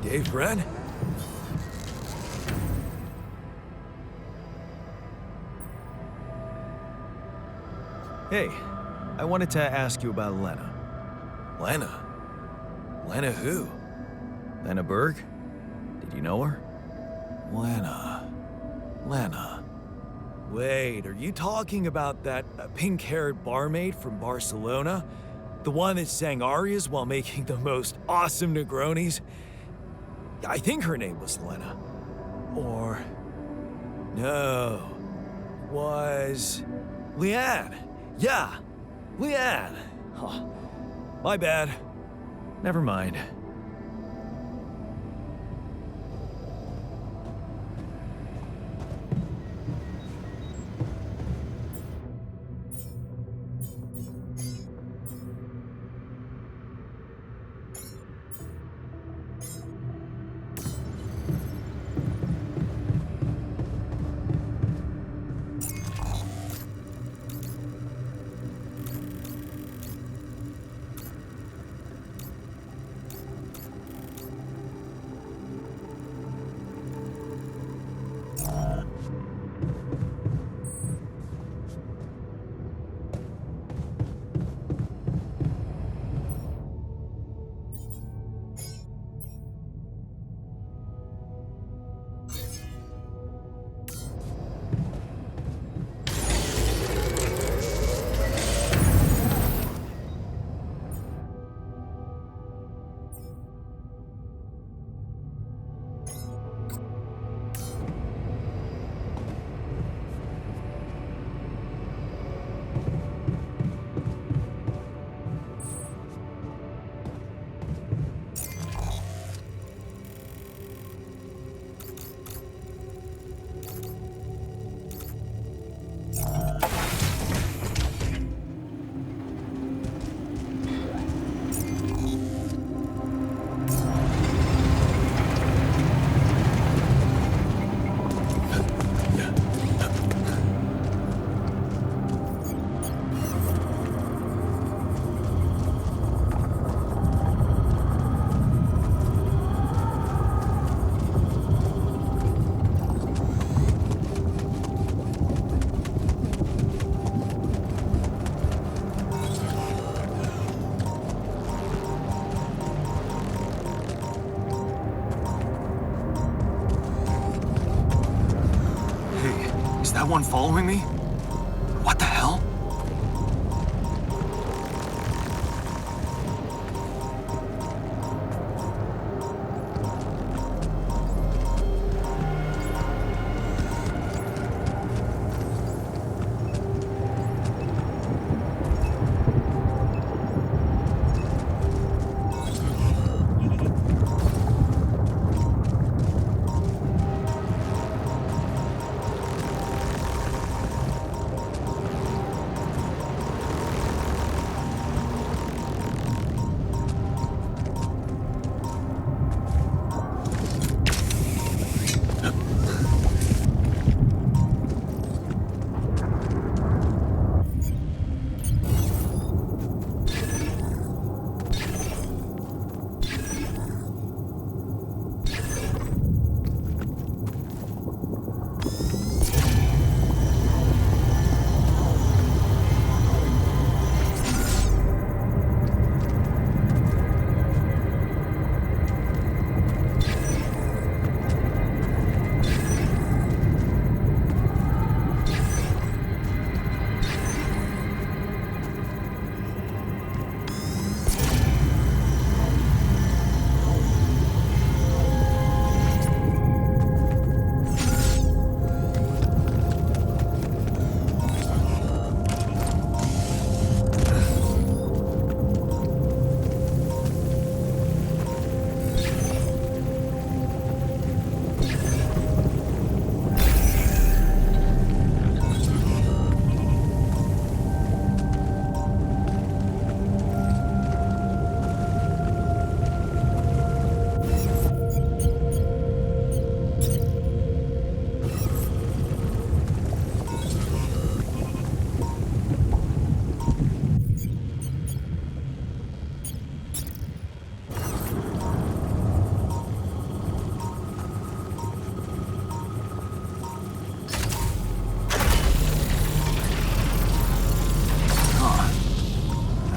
Hey, friend. Hey, I wanted to ask you about Lena. Lena? Lena who? Lena Berg? Did you know her? Lena. Wait, are you talking about that pink-haired barmaid from Barcelona? The one that sang arias while making the most awesome Negronis? I think her name was Lena. Or... no. Was... Leanne. Yeah, Leanne. Huh. My bad. Never mind. that one following me? What the hell?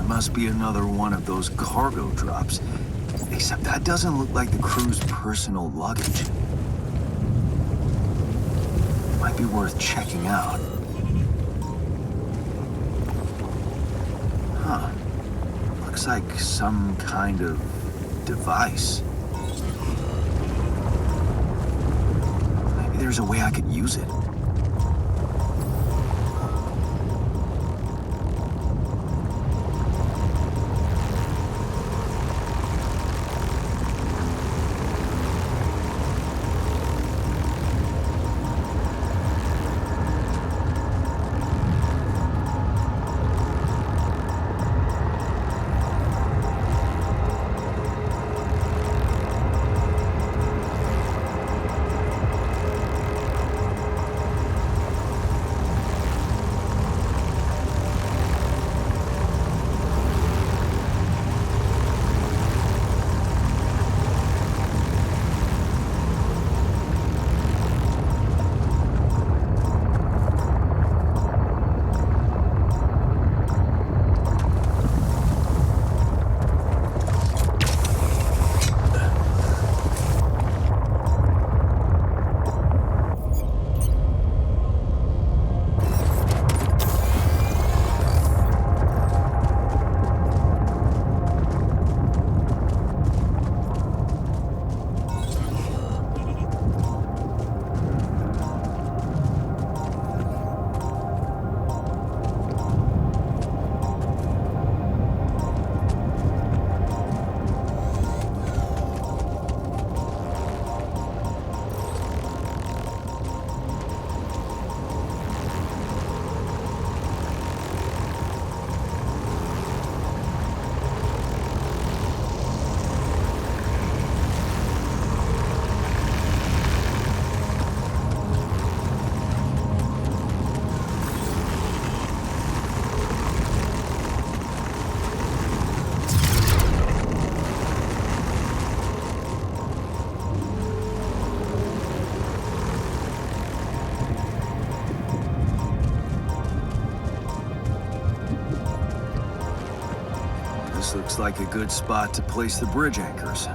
Must be another one of those cargo drops. Except that doesn't look like the crew's personal luggage. Might be worth checking out. Huh. Looks like some kind of device. Maybe there's a way I could use it. This looks like a good spot to place the bridge anchors.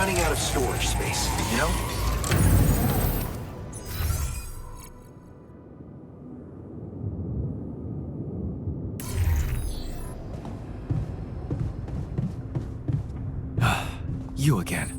running out of storage space, you know? You again.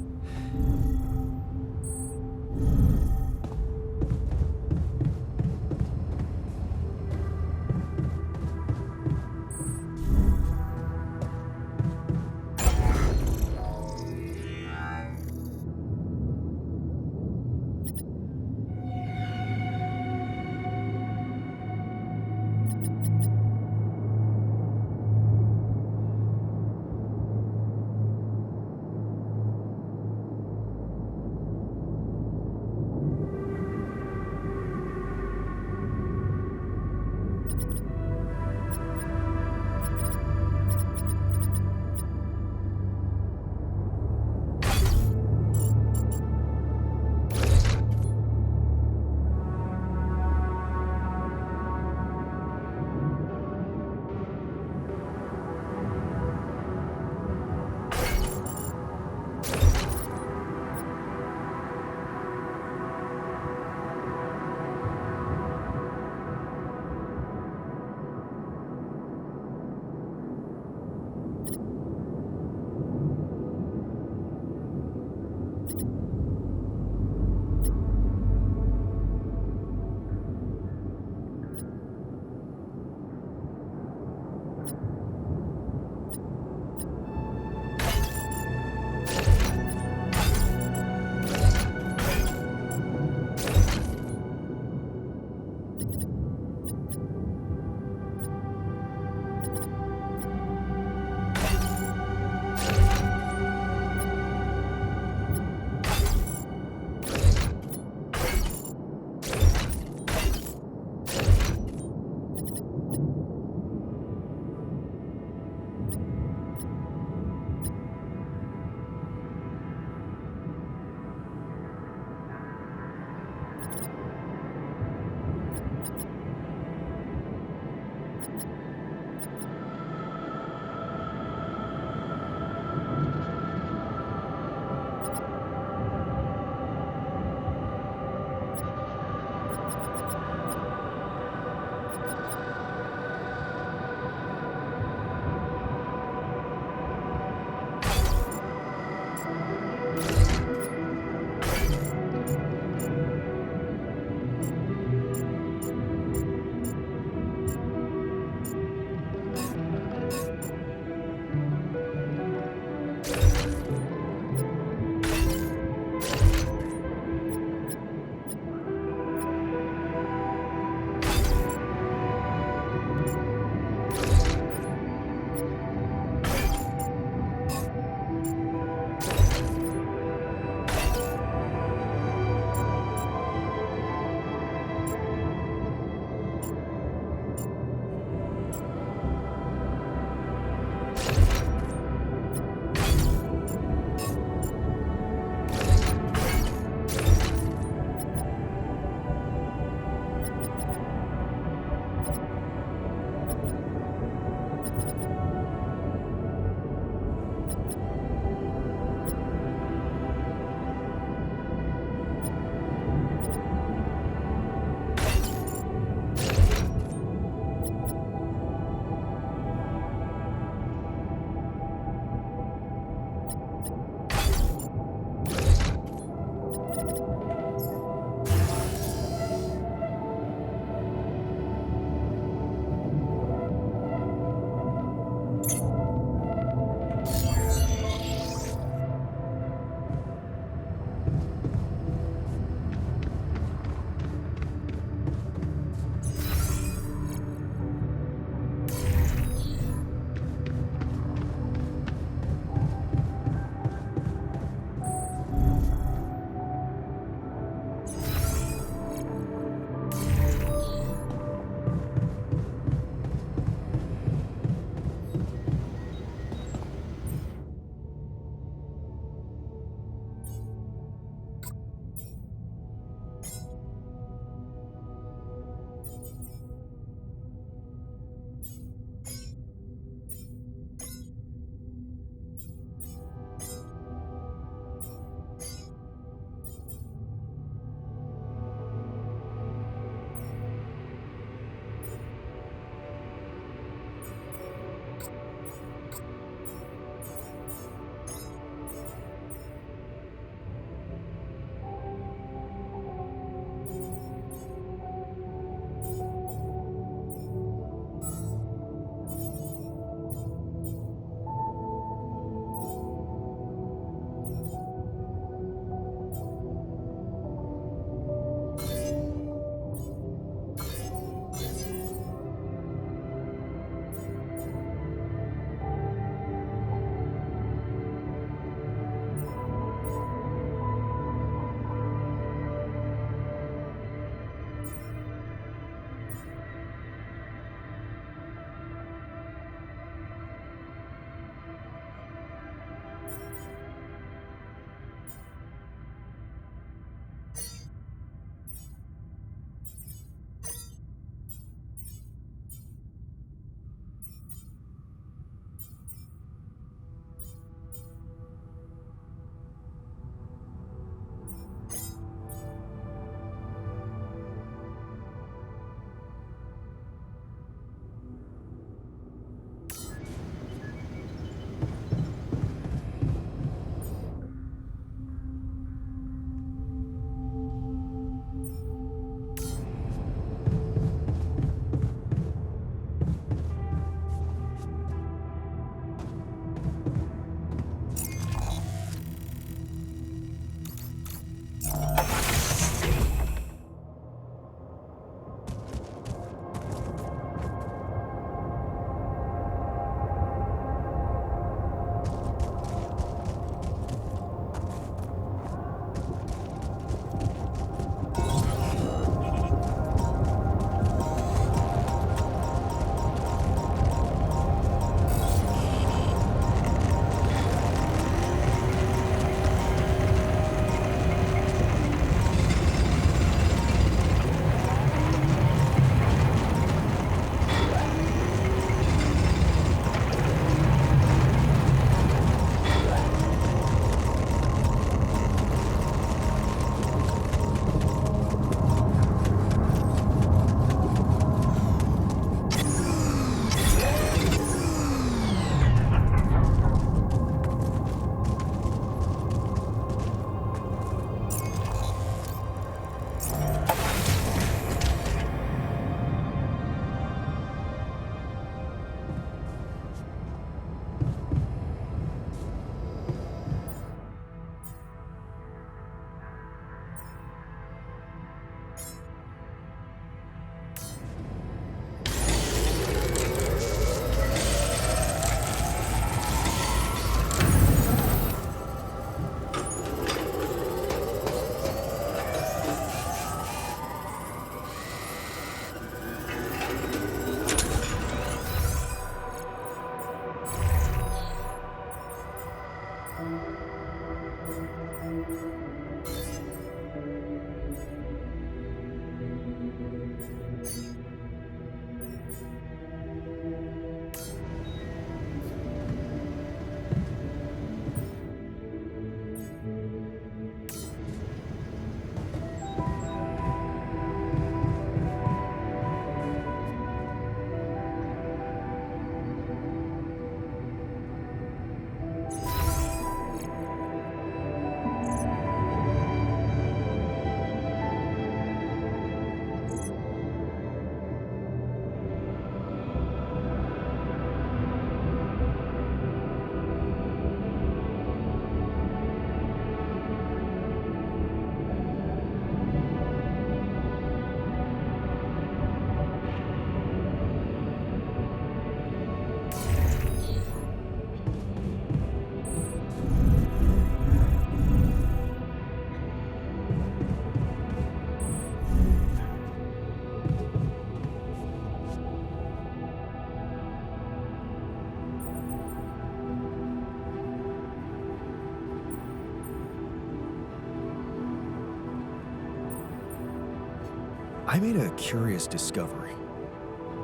I made a curious discovery.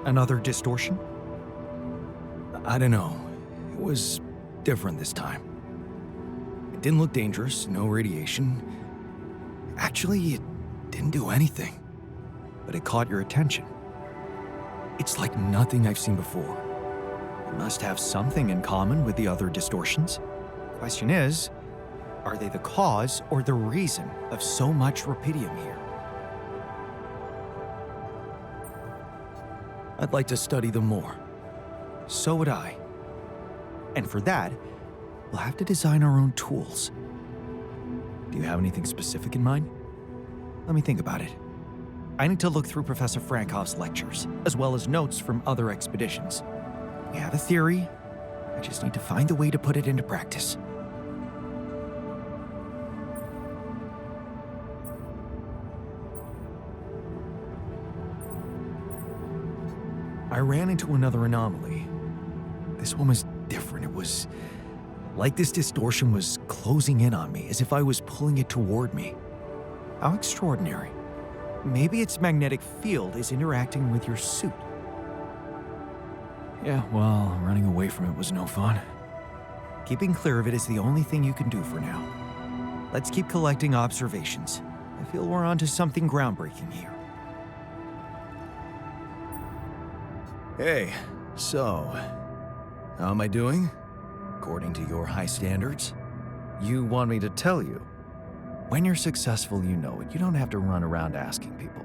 Another distortion? I don't know. It was different this time. It didn't look dangerous, no radiation. Actually, it didn't do anything. But it caught your attention. It's like nothing I've seen before. It must have something in common with the other distortions. Question is, are they the cause or the reason of so much rupidium here? I'd like to study them more. So would I. And for that, we'll have to design our own tools. Do you have anything specific in mind? Let me think about it. I need to look through Professor Frankoff's lectures, as well as notes from other expeditions. We have a theory. I just need to find the way to put it into practice. I ran into another anomaly. This one was different. It was like this distortion was closing in on me, as if I was pulling it toward me. How extraordinary. Maybe its magnetic field is interacting with your suit. Yeah, well, running away from it was no fun. Keeping clear of it is the only thing you can do for now. Let's keep collecting observations. I feel we're onto something groundbreaking here. Hey, so, how am I doing? According to your high standards? You want me to tell you? When you're successful, you know it. You don't have to run around asking people.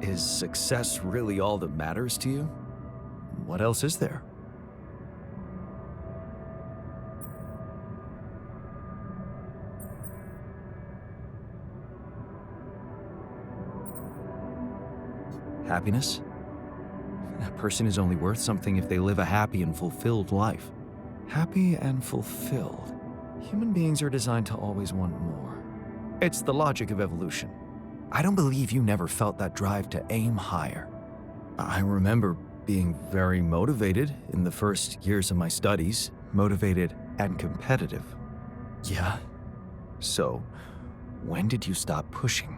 Is success really all that matters to you? What else is there? Happiness? A person is only worth something if they live a happy and fulfilled life. Happy and fulfilled. Human beings are designed to always want more. It's the logic of evolution. I don't believe you never felt that drive to aim higher. I remember being very motivated in the first years of my studies. Motivated and competitive. Yeah. So, when did you stop pushing?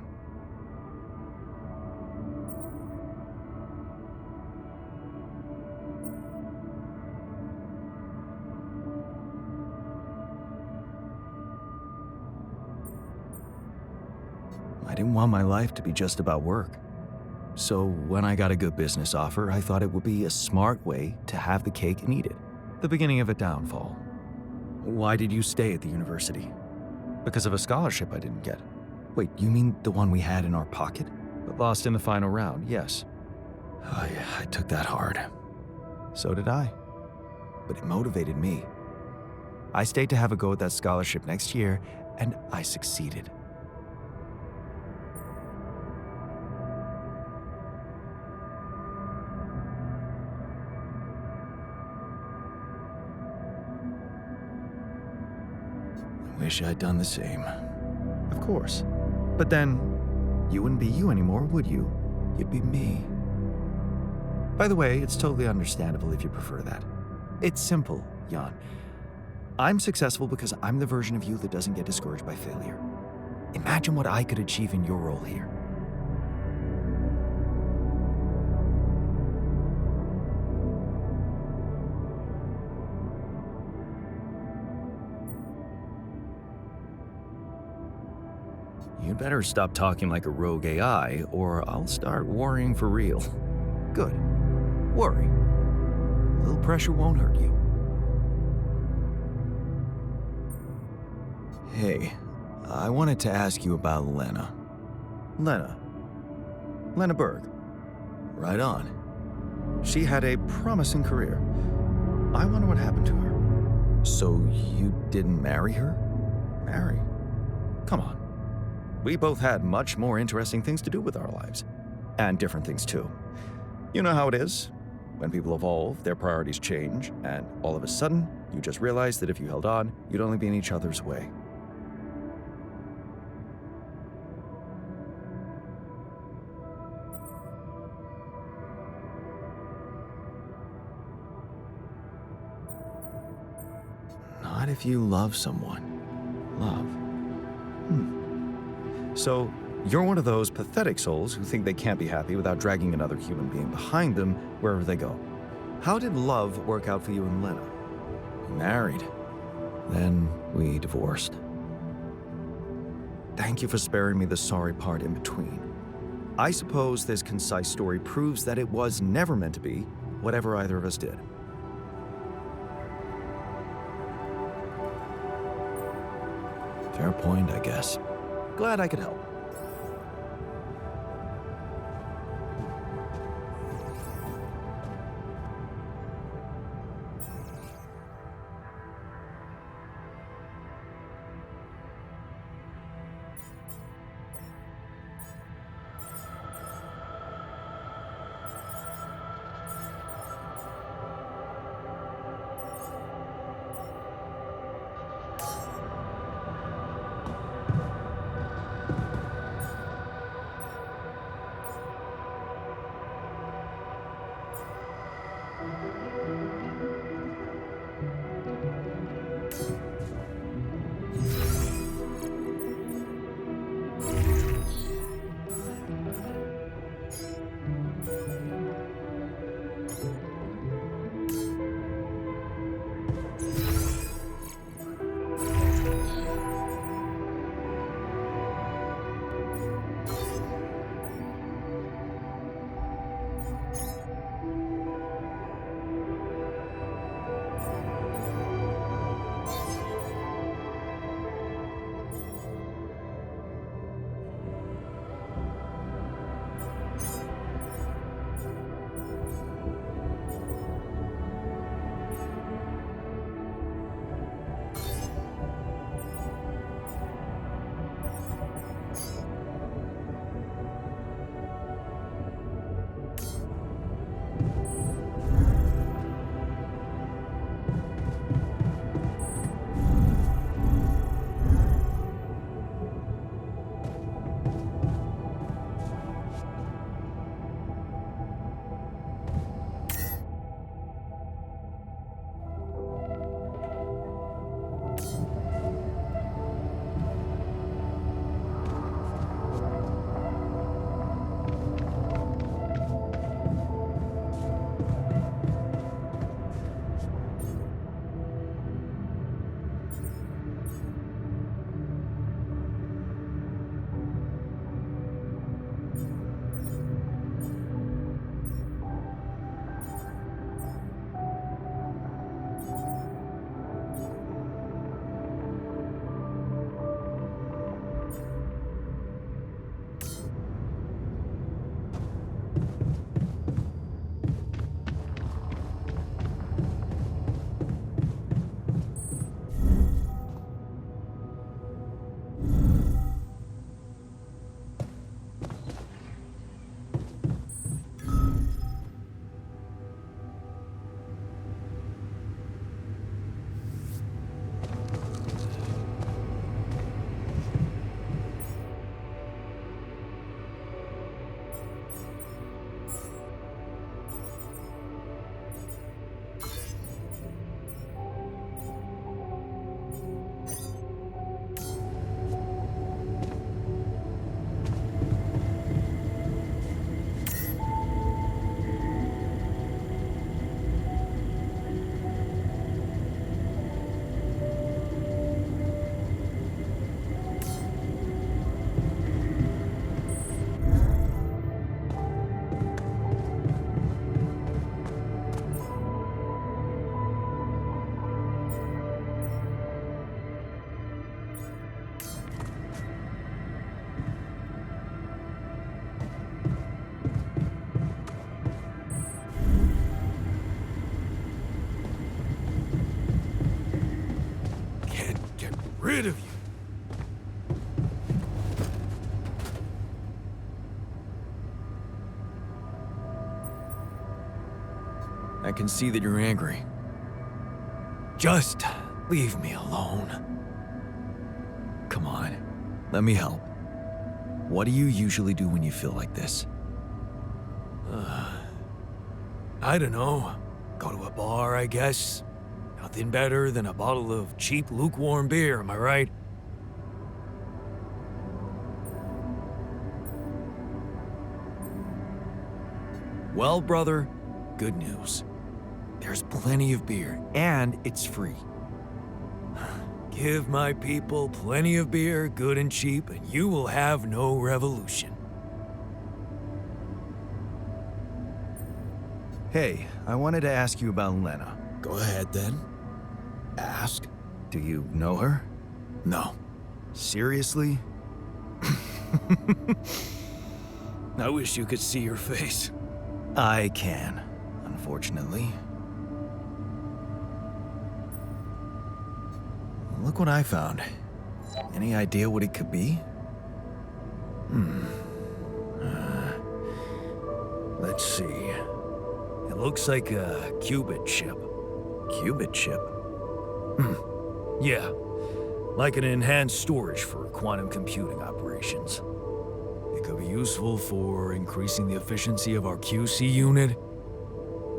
I didn't want my life to be just about work. So when I got a good business offer, I thought it would be a smart way to have the cake and eat it. The beginning of a downfall. Why did you stay at the university? Because of a scholarship I didn't get. Wait, you mean the one we had in our pocket? But lost in the final round, yes. Oh yeah, I took that hard. So did I. But it motivated me. I stayed to have a go at that scholarship next year, and I succeeded. Wish I'd done the same. Of course. But then, you wouldn't be you anymore, would you? You'd be me. By the way, it's totally understandable if you prefer that. It's simple, Jan. I'm successful because I'm the version of you that doesn't get discouraged by failure. Imagine what I could achieve in your role here. You'd better stop talking like a rogue AI, or I'll start worrying for real. Good. Worry. A little pressure won't hurt you. Hey, I wanted to ask you about Lena. Lena Berg. Right on. She had a promising career. I wonder what happened to her. So you didn't marry her? Marry? Come on. We both had much more interesting things to do with our lives. And different things too. You know how it is. When people evolve, their priorities change, and all of a sudden, you just realize that if you held on, you'd only be in each other's way. Not if you love someone. Love. So, You're one of those pathetic souls who think they can't be happy without dragging another human being behind them wherever they go. How did love work out for you and Lena? We married. Then we divorced. Thank you for sparing me the sorry part in between. I suppose this concise story proves that it was never meant to be, whatever either of us did. Fair point, I guess. Glad I could help. Rid of you. I can see that you're angry. Just leave me alone. Come on, let me help. What do you usually do when you feel like this? I don't know. Go to a bar, I guess. Nothing better than a bottle of cheap, lukewarm beer, am I right? Well, brother, good news. There's plenty of beer. And it's free. Give my people plenty of beer, good and cheap, and you will have no revolution. Hey, I wanted to ask you about Lena. Go ahead then. Ask. Do you know her? No. Seriously? I wish you could see your face. I can, unfortunately. Look what I found. Any idea what it could be? Let's see. It looks like a qubit chip. Qubit chip? Yeah, like an enhanced storage for quantum computing operations. It could be useful for increasing the efficiency of our QC unit,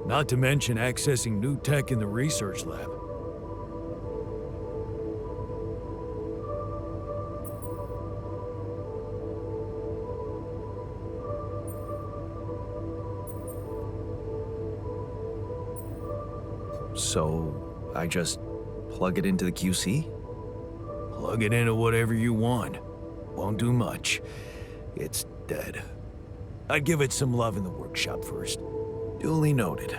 not to mention accessing new tech in the research lab. So, I just plug it into the QC? Plug it into whatever you want. Won't do much. It's dead. I'd give it some love in the workshop first. Duly noted.